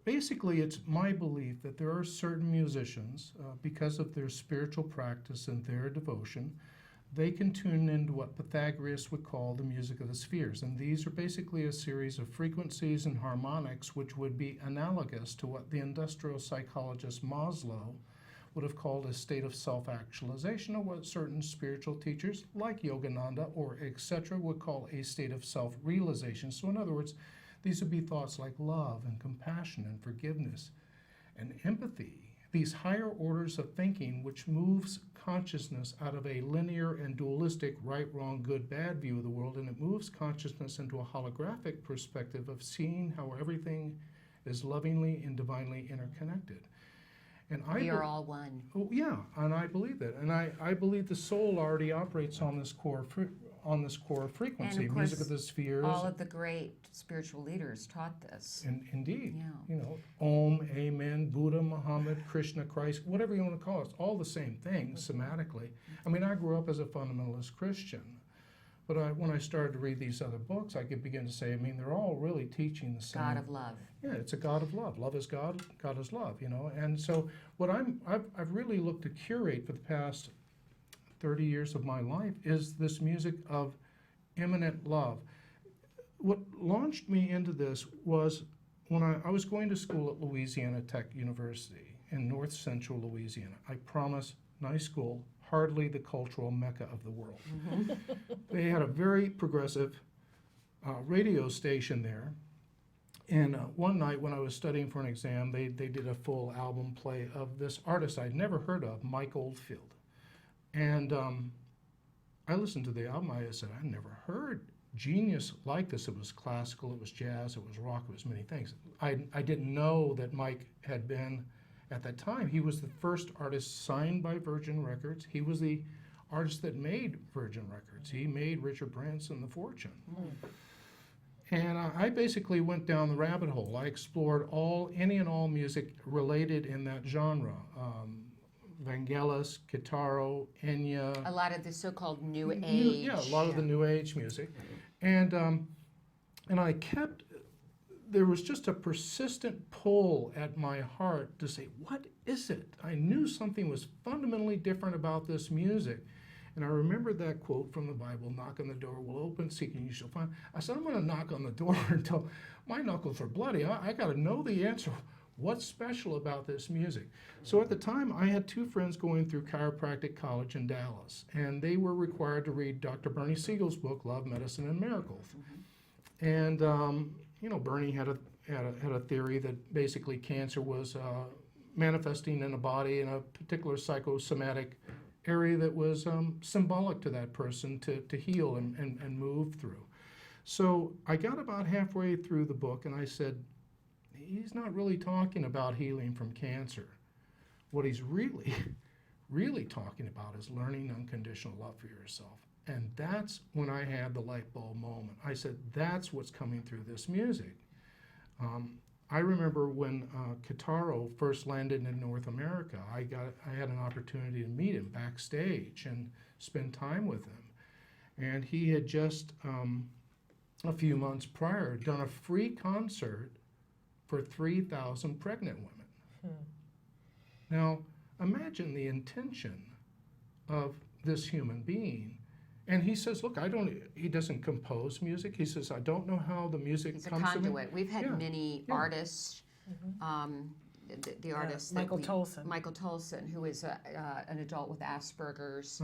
basically, it's my belief that there are certain musicians, because of their spiritual practice and their devotion, they can tune into what Pythagoras would call the music of the spheres. And these are basically a series of frequencies and harmonics which would be analogous to what the industrial psychologist Maslow would have called a state of self-actualization, or what certain spiritual teachers like Yogananda or etc. would call a state of self-realization. So in other words, these would be thoughts like love and compassion and forgiveness and empathy, these higher orders of thinking which moves consciousness out of a linear and dualistic right, wrong, good, bad view of the world, and it moves consciousness into a holographic perspective of seeing how everything is lovingly and divinely interconnected. And we are all one. Oh, yeah, and I believe that. And I believe the soul already operates on this core frequency, and of music of the spheres. All of the great spiritual leaders taught this. Indeed. Yeah. Om, Amen, Buddha, Muhammad, Krishna, Christ, whatever you want to call it, it's all the same thing, somatically. I mean, I grew up as a fundamentalist Christian, But when I started to read these other books, I could begin to say, I mean, they're all really teaching the same. God of love. Yeah, it's a God of love. Love is God, God is love, you know. And so what I've really looked to curate for the past 30 years of my life is this music of imminent love. What launched me into this was when I was going to school at Louisiana Tech University in north central Louisiana. I promise, nice school, hardly the cultural mecca of the world. They had a very progressive radio station there. And one night when I was studying for an exam, they did a full album play of this artist I'd never heard of, Mike Oldfield. And I listened to the album. I said, I never heard genius like this. It was classical, it was jazz, it was rock, it was many things. I didn't know that Mike had been, at that time, he was the first artist signed by Virgin Records. He was the artist that made Virgin Records. He made Richard Branson the fortune. And I basically went down the rabbit hole. I explored any and all music related in that genre. Vangelis, Kitaro, Enya. A lot of the so-called new age. Yeah, a lot of the new age music. And I kept, there was just a persistent pull at my heart to say, what is it? I knew something was fundamentally different about this music. And I remembered that quote from the Bible, knock on the door will open, seek and you shall find. I said, I'm going to knock on the door until my knuckles are bloody. I got to know the answer. What's special about this music? So at the time, I had two friends going through chiropractic college in Dallas, and they were required to read Dr. Bernie Siegel's book, Love, Medicine, and Miracles. And you know, Bernie had a theory that basically cancer was manifesting in a body in a particular psychosomatic area that was symbolic to that person to heal and move through. So I got about halfway through the book, and I said, he's not really talking about healing from cancer. What he's really, really talking about is learning unconditional love for yourself. And that's when I had the light bulb moment. I said, that's what's coming through this music. I remember when Kitaro first landed in North America, I had an opportunity to meet him backstage and spend time with him. And he had just, a few months prior, done a free concert for 3,000 pregnant women. Now, imagine the intention of this human being. And he says, look, he doesn't compose music. He says, I don't know how the music comes to me. He's a conduit. We've had many artists, the artist Michael Tolson. Michael Tolson, who is an adult with Asperger's,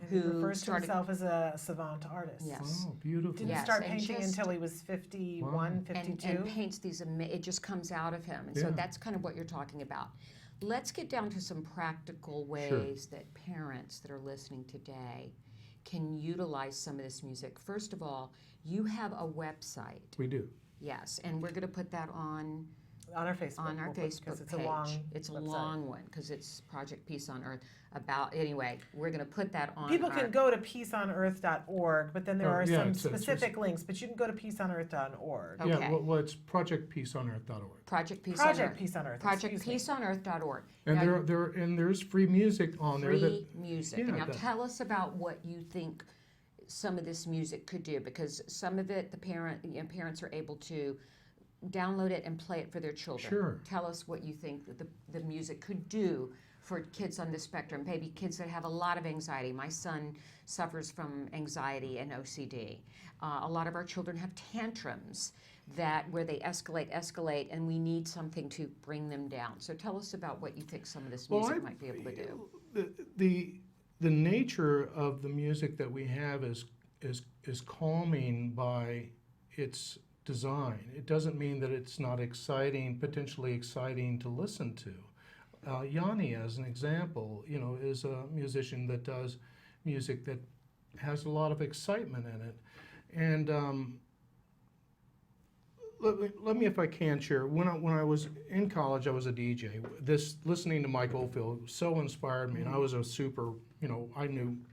He refers to himself as a savant artist. Yes. Oh, beautiful. Didn't start painting until he was 51, 52. And paints these, it just comes out of him. And so that's kind of what you're talking about. Let's get down to some practical ways that parents that are listening today can utilize some of this music. First of all, you have a website. We do. Yes, and we're going to put that on our Facebook. On our Facebook it's page. It's a long one because it's Project Peace on Earth. Anyway, we're going to put that on. People can go to peaceonearth.org, but then there are some specific links. But you can go to peaceonearth.org. Okay. Yeah, well, it's projectpeaceonearth.org. Project Peace on Earth. ProjectPeaceOnEarth.org. And there's free music on there. Free music. Now tell us about what you think some of this music could do, because some of it parents are able to download it and play it for their children. Sure. Tell us what you think that the music could do for kids on the spectrum, maybe kids that have a lot of anxiety. My son suffers from anxiety and OCD. A lot of our children have tantrums where they escalate, and we need something to bring them down. So tell us about what you think some of this music might be able to do. The nature of the music that we have is calming by its design. It doesn't mean that it's not potentially exciting to listen to. Yanni, as an example, is a musician that does music that has a lot of excitement in it. And let me, if I can, share. When I was in college, I was a DJ. Listening to Mike Oldfield so inspired me, and I was a super, I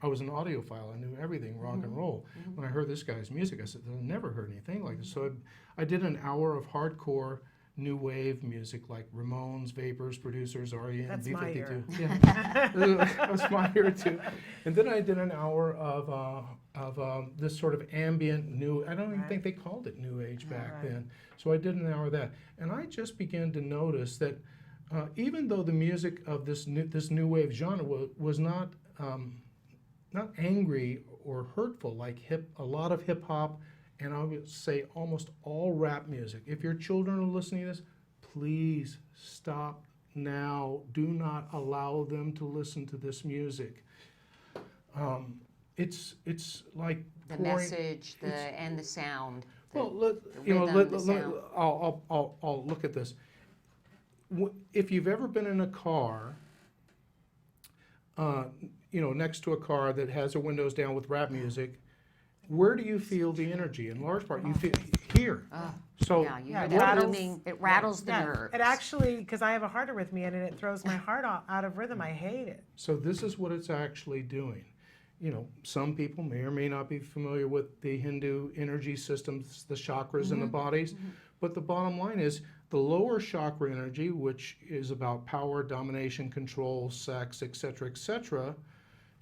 was an audiophile. I knew everything rock and roll. When I heard this guy's music, I said, I've never heard anything like this. So I did an hour of hardcore new wave music like Ramones, Vapors, Producers, R.E.M., That's B-52. my era. Yeah, that was my era too. And then I did an hour of this sort of ambient new, I don't even think they called it New Age back then. So I did an hour of that. And I just began to notice that even though the music of this new wave genre was not angry or hurtful like a lot of hip hop, and I would say almost all rap music. If your children are listening to this, please stop now. Do not allow them to listen to this music. It's like the message, and the sound. Well, I'll look at this. If you've ever been in a car, next to a car that has their windows down with rap music, where do you feel the energy? In large part, you feel here. So it rattles the nerves. It actually, because I have a heart arrhythmia and it throws my heart out of rhythm. I hate it. So this is what it's actually doing. Some people may or may not be familiar with the Hindu energy systems, the chakras in the bodies, but the bottom line is the lower chakra energy, which is about power, domination, control, sex, etc.,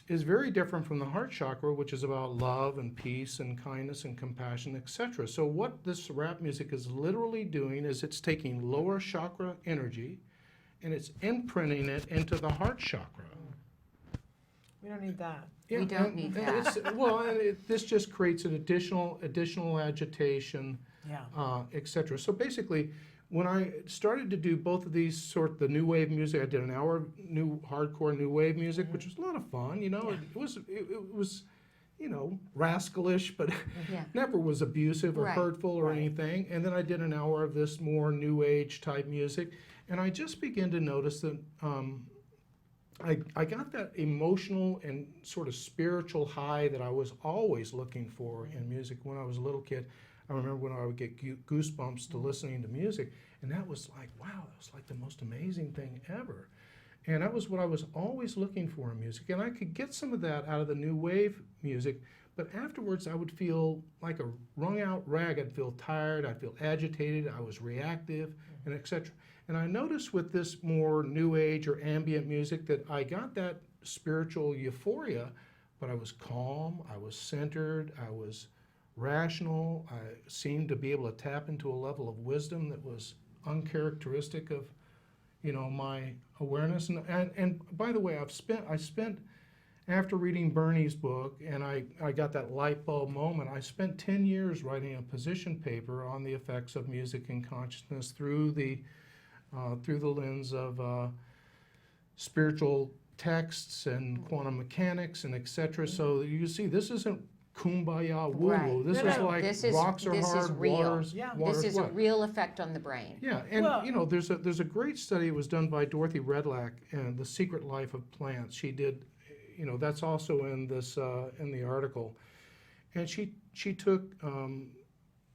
is very different from the heart chakra, which is about love and peace and kindness and compassion, etc. So what this rap music is literally doing is it's taking lower chakra energy and it's imprinting it into the heart chakra. We don't need that. Yeah, we don't need that. This just creates an additional agitation, etc. So basically, when I started to do both of these the new wave music, I did an hour of hardcore new wave music, which was a lot of fun. It was rascalish, but never was abusive or hurtful or anything. And then I did an hour of this more new age type music, and I just began to notice that I got that emotional and sort of spiritual high that I was always looking for in music when I was a little kid. I remember when I would get goosebumps to listening to music, and that was like, wow, that was like the most amazing thing ever. And that was what I was always looking for in music. And I could get some of that out of the new wave music, but afterwards I would feel like a wrung out rag. I'd feel tired, I'd feel agitated, I was reactive, and etc. And I noticed with this more new age or ambient music that I got that spiritual euphoria, but I was calm, I was centered, I was rational. I seemed to be able to tap into a level of wisdom that was uncharacteristic of, my awareness. And by the way, I spent after reading Bernie's book, and I got that light bulb moment. I spent 10 years writing a position paper on the effects of music and consciousness through the lens of spiritual texts and quantum mechanics and etc. So you see, this isn't kumbaya woo-woo. This is like rocks are hard, water's This is a real effect on the brain. Yeah, and there's a great study. It was done by Dorothy Redlack and The Secret Life of Plants. She did, that's also in this in the article, and she took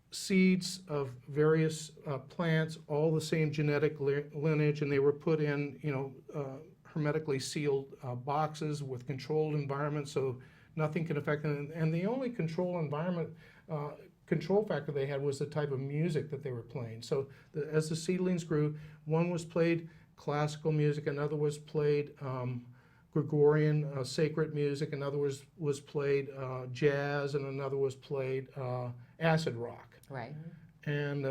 seeds of various plants, all the same genetic lineage, and they were put in hermetically sealed boxes with controlled environments, so nothing can affect them. And the only control factor they had was the type of music that they were playing. So as the seedlings grew, one was played classical music, another was played Gregorian sacred music, another was played jazz, and another was played acid rock. Right. And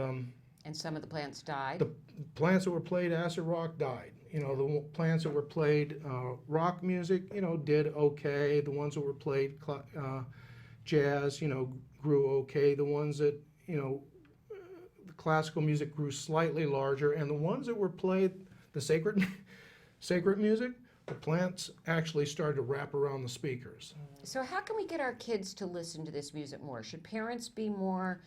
some of the plants died. The plants that were played acid rock died. The plants that were played rock music, did okay. The ones that were played jazz, grew okay. The ones that, the classical music grew slightly larger. And the ones that were played, the sacred music, the plants actually started to wrap around the speakers. So how can we get our kids to listen to this music more? Should parents be more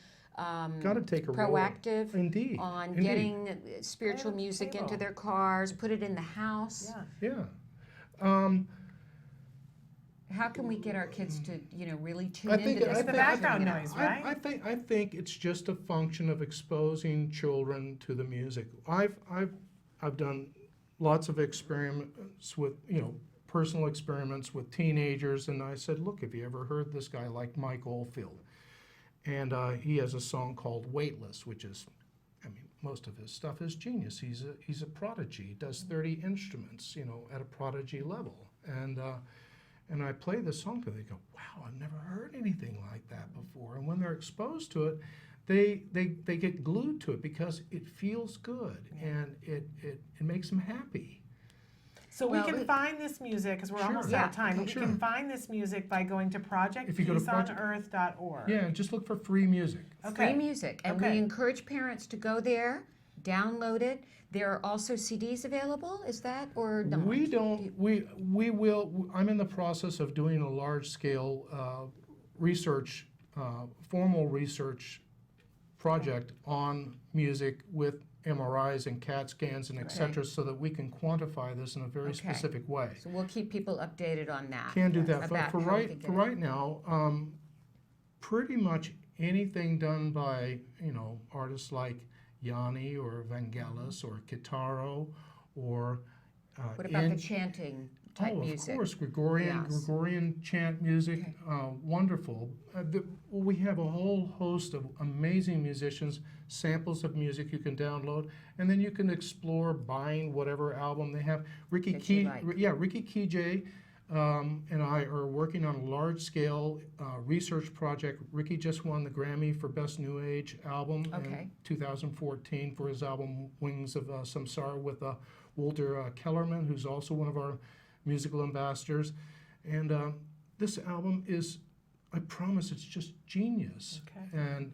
Gotta take a proactive Indeed. on getting spiritual music into their cars, put it in the house? Yeah. How can we get our kids to, really tune into this? It's the background noise, right? I think it's just a function of exposing children to the music. I've done lots of experiments with, personal experiments with teenagers, and I said, look, have you ever heard this guy like Mike Oldfield? And he has a song called Weightless, which is, most of his stuff is genius. He's a prodigy. He does 30 instruments, at a prodigy level. And and I play the song to them, they go, wow, I've never heard anything like that before. And when they're exposed to it, they get glued to it because it feels good and it makes them happy. So we can find this music, because we're almost out of time. We can find this music by going to projectpeaceonearth.org. Yeah, and just look for free music. Free music. And we encourage parents to go there, download it. There are also CDs available, is that, or not? We don't, we will, I'm in the process of doing a large-scale research, formal research project on music with MRIs and CAT scans and et cetera, so that we can quantify this in a very specific way. So we'll keep people updated on that. Can do that. For right now, pretty much anything done by, you know, artists like Yanni or Vangelis or Kitaro or what about the chanting type music? Of course, Gregorian chant music, wonderful. We have a whole host of amazing musicians, samples of music you can download, and then you can explore buying whatever album they have. Ricky Kijay and I are working on a large-scale research project. Ricky just won the Grammy for Best New Age Album in 2014 for his album Wings of Samsara with Walter Kellerman, who's also one of our musical ambassadors. And this album is, I promise, it's just genius. And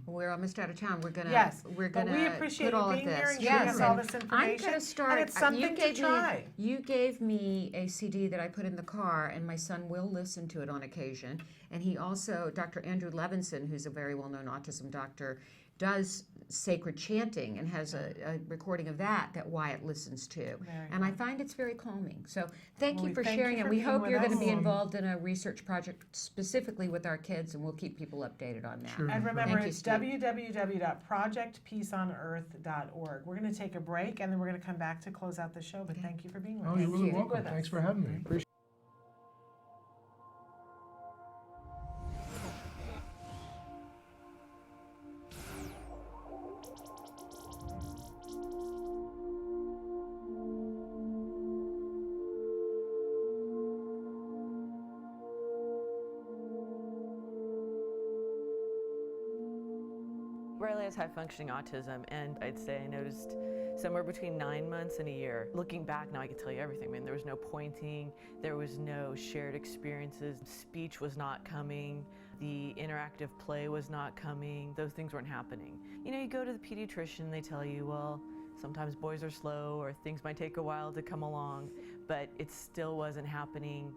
we're almost out of time. We're gonna we appreciate put all you being of this. here and giving us all this information. I'm gonna start. And it's something to try. You gave me a CD that I put in the car, and my son will listen to it on occasion. And he also, Dr. Andrew Levinson, who's a very well-known autism doctor, does sacred chanting and has a recording of that Wyatt listens to. And I find it's very calming. So thank you for sharing it. We hope you're going to be involved in a research project specifically with our kids, and we'll keep people updated on that. And remember, it's www.projectpeaceonearth.org. We're going to take a break, and then we're going to come back to close out the show. But thank you for being with us. Oh, you're really welcome. Thanks for having me. Appreciate it. Riley has high-functioning autism, and I'd say I noticed somewhere between 9 months and a year. Looking back now, I can tell you everything. I mean, there was no pointing, there was no shared experiences, speech was not coming, the interactive play was not coming, those things weren't happening. You know, you go to the pediatrician, they tell you, well, sometimes boys are slow or things might take a while to come along, but it still wasn't happening.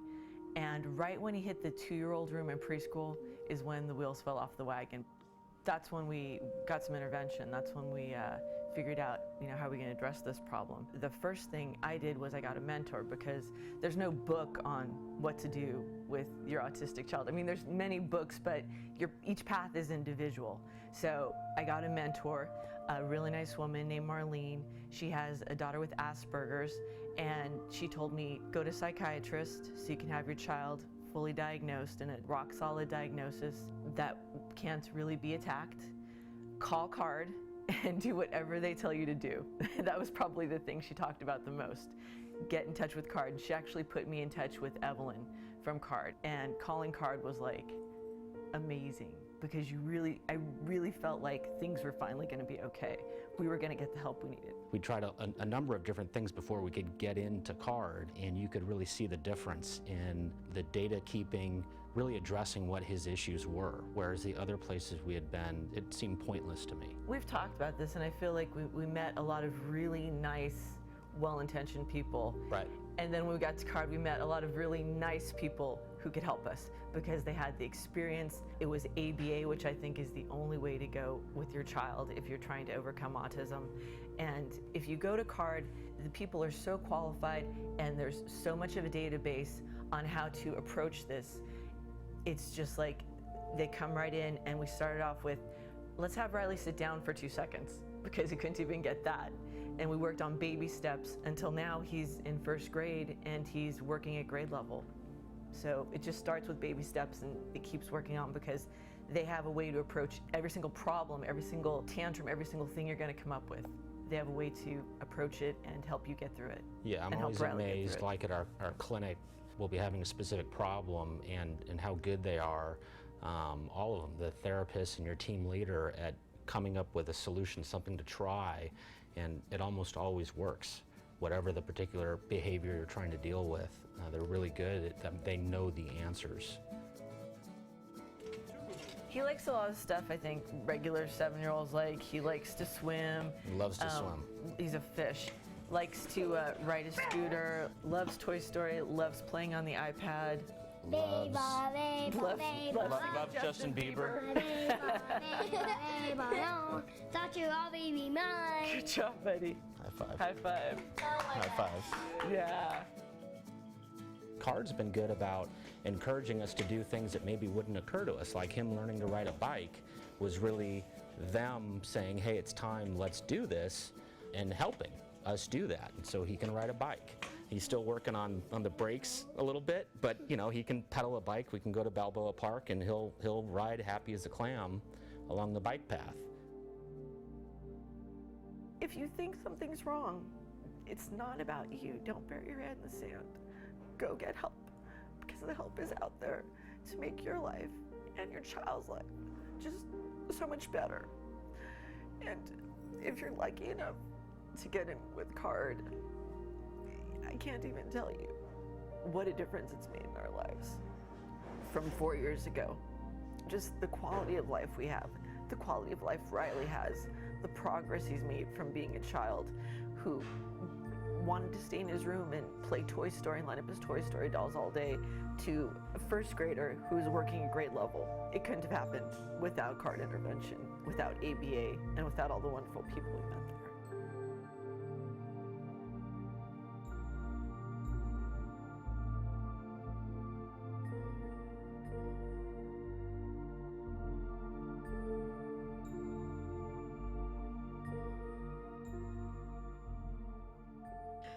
And right when he hit the 2-year-old room in preschool is when the wheels fell off the wagon. That's when we got some intervention. That's when we figured out, you know, how are we going to address this problem. The first thing I did was I got a mentor, because there's no book on what to do with your autistic child. I mean, there's many books, but each path is individual. So I got a mentor, a really nice woman named Marlene. She has a daughter with Asperger's, and she told me, go to a psychiatrist so you can have your child fully diagnosed and a rock-solid diagnosis that can't really be attacked. Call CARD and do whatever they tell you to do. That was probably the thing she talked about the most. Get in touch with CARD. She actually put me in touch with Evelyn from CARD, and calling CARD was like amazing, because I really felt like things were finally going to be okay. We were going to get the help we needed. We tried a number of different things before we could get into CARD, and you could really see the difference in the data keeping, really addressing what his issues were, whereas the other places we had been, it seemed pointless to me. We've talked about this, and I feel like we met a lot of really nice, well-intentioned people. Right. And then when we got to CARD, we met a lot of really nice people who could help us because they had the experience. It was ABA, which I think is the only way to go with your child if you're trying to overcome autism. And if you go to CARD, the people are so qualified, and there's so much of a database on how to approach this. It's just like they come right in, and we started off with, let's have Riley sit down for 2 seconds, because he couldn't even get that. And we worked on baby steps until now he's in 1st grade and he's working at grade level. So it just starts with baby steps, and it keeps working on, because they have a way to approach every single problem, every single tantrum, every single thing you're going to come up with. They have a way to approach it and help you get through it. Yeah, I'm always amazed, like at our clinic, will be having a specific problem and how good they are, all of them, the therapist and your team leader, at coming up with a solution, something to try, and it almost always works. Whatever the particular behavior you're trying to deal with, they're really good at them. They know the answers. He likes a lot of stuff I think regular 7-year-olds like. He likes to swim. He loves to swim. He's a fish. Likes to ride a scooter, loves Toy Story, loves playing on the iPad. Loves Justin Bieber. Thought you all be mine. Good job, buddy. High five. High five. High five. Yeah. CARD's been good about encouraging us to do things that maybe wouldn't occur to us, like him learning to ride a bike was really them saying, hey, it's time, let's do this, and helping us do that. And so he can ride a bike. He's still working on the brakes a little bit, but you know, he can pedal a bike. We can go to Balboa Park and he'll ride happy as a clam along the bike path. If you think something's wrong, it's not about you. Don't bury your head in the sand. Go get help, because the help is out there to make your life and your child's life just so much better. And if you're lucky enough to get in with CARD, I can't even tell you what a difference it's made in our lives. From 4 years ago, just the quality of life we have, the quality of life Riley has, the progress he's made from being a child who wanted to stay in his room and play Toy Story and line up his Toy Story dolls all day, to a first grader who's working at grade level. It couldn't have happened without CARD intervention, without ABA, and without all the wonderful people we met there.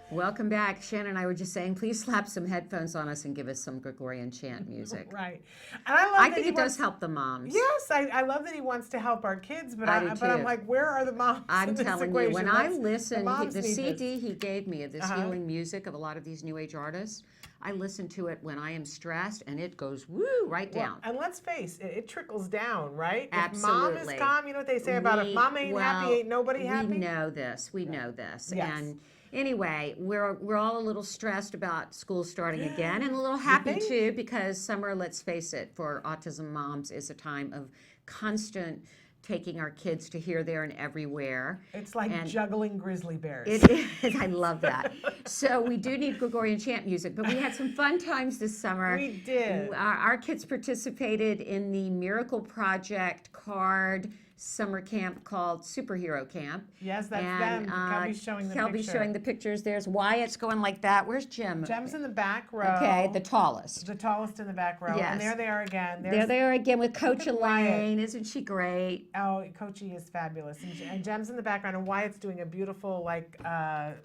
Welcome back. Shannon and I were just saying, please slap some headphones on us and give us some Gregorian chant music. Right. And I love I that think he it does wants- help the moms. Yes, I love that he wants to help our kids, but I do but I'm too. like, where are the moms I'm in this telling equation? you, when I Let's- listen, moms the need CD this. he gave me of this Uh-huh. healing music of a lot of these New Age artists, I listen to it when I am stressed, and it goes woo right Well, down. and let's face it, it trickles down, right? Absolutely. If mom is calm, you know what they say about if mom ain't happy, ain't nobody happy? We know this. We know this. Yes. And anyway, we're all a little stressed about school starting again, and a little happy too, because summer, let's face it, for autism moms is a time of constant taking our kids to here, there, and everywhere. It's like juggling grizzly bears. It is. I love that. So we do need Gregorian chant music, but we had some fun times this summer. We did. Our kids participated in the Miracle Project CARD summer camp called Superhero Camp. Yes, that's them. Kelby's showing the Kelby's picture. showing the pictures. There's Wyatt's going like that. Where's Jim? Jem's in the back row. Okay, the tallest. The tallest in the back row. Yes. And there they are again. There they are again with Coach Look at Wyatt. Elaine. Isn't she great? Oh, Coachy is fabulous. And Jem's in the background, and Wyatt's doing a beautiful,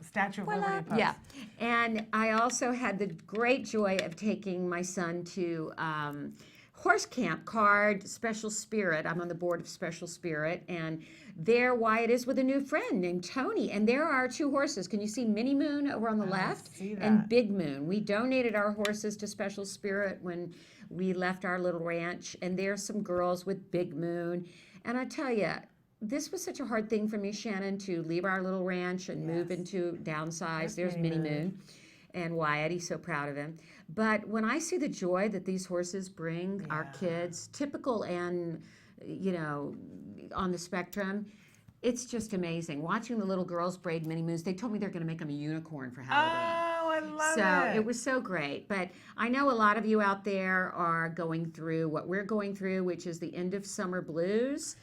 Statue of Liberty pose. Yeah. And I also had the great joy of taking my son to horse camp, CARD Special Spirit. I'm on the board of Special Spirit, and there Wyatt is with a new friend named Tony, and there are two horses. Can you see Mini Moon over on the left see that. and Big Moon? We donated our horses to Special Spirit when we left our little ranch, and there's some girls with Big Moon. And I tell you, this was such a hard thing for me, Shannon, to leave our little ranch and move into downsize. There's Mini Moon. And Wyatt, he's so proud of him. But when I see the joy that these horses bring our kids, typical and, on the spectrum, it's just amazing. Watching the little girls braid Mini Moons, they told me they're going to make them a unicorn for Halloween. Oh, I love So it was so great. But I know a lot of you out there are going through what we're going through, which is the end of summer blues,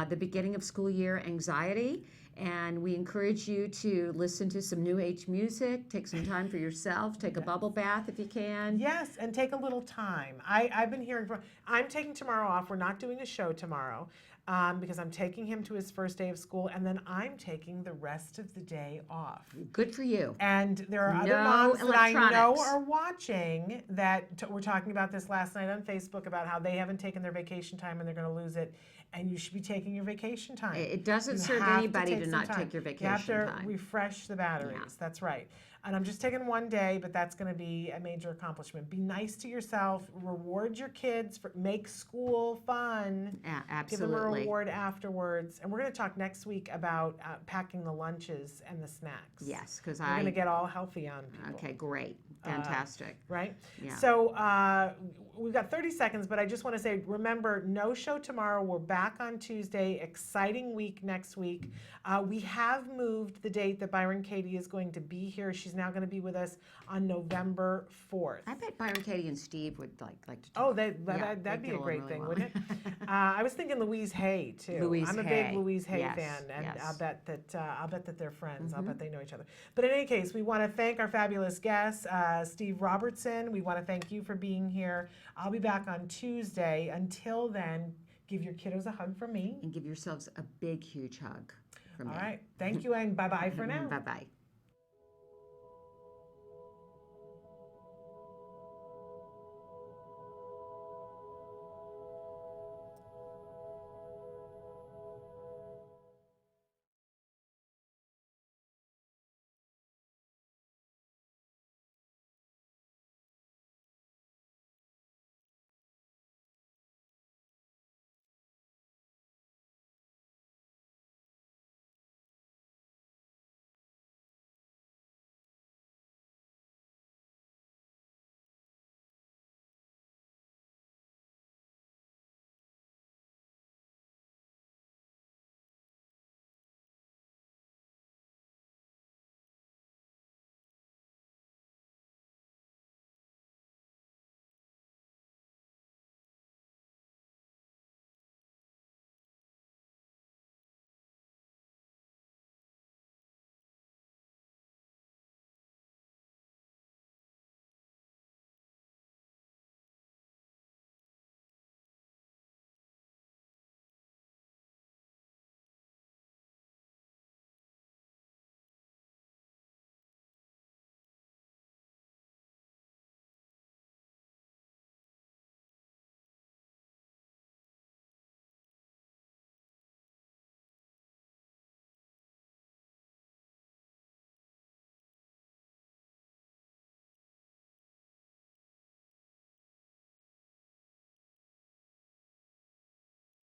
the beginning of school year anxiety. And we encourage you to listen to some New Age music, take some time for yourself, take a bubble bath if you can. Yes, and take a little time. I've been hearing I'm taking tomorrow off. We're not doing a show tomorrow because I'm taking him to his first day of school, and then I'm taking the rest of the day off. Good for you. And there are other No moms that I know electronics. are watching that we're talking about this last night on Facebook about how they haven't taken their vacation time and they're going to lose it. And you should be taking your vacation time. It doesn't You serve have anybody take to some not time. take your You have vacation to time. refresh the batteries. That's right. And I'm just taking one day, but that's going to be a major accomplishment. Be nice to yourself. Reward your kids. Make school fun. Absolutely. Give them a reward afterwards. And we're going to talk next week about packing the lunches and the snacks. Yes, because we're going to get all healthy on people. Okay, great. Fantastic. Right? Yeah. So we've got 30 seconds, but I just want to say, remember, no show tomorrow. We're back on Tuesday. Exciting week next week. We have moved the date that Byron Katie is going to be here. She's now going to be with us on November 4th. I bet Byron Katie and Steve would like to talk. Oh, that'd be a great thing, wouldn't it? I was thinking Louise Hay too. I'm a big Louise Hay fan, and I'll bet that they're friends. I'll bet they know each other. But in any case, we want to thank our fabulous guests, Steve Robertson. We want to thank you for being here. I'll be back on Tuesday. Until then, give your kiddos a hug from me. And give yourselves a big, huge hug from me. All right. Thank you, and bye-bye for now. Bye-bye.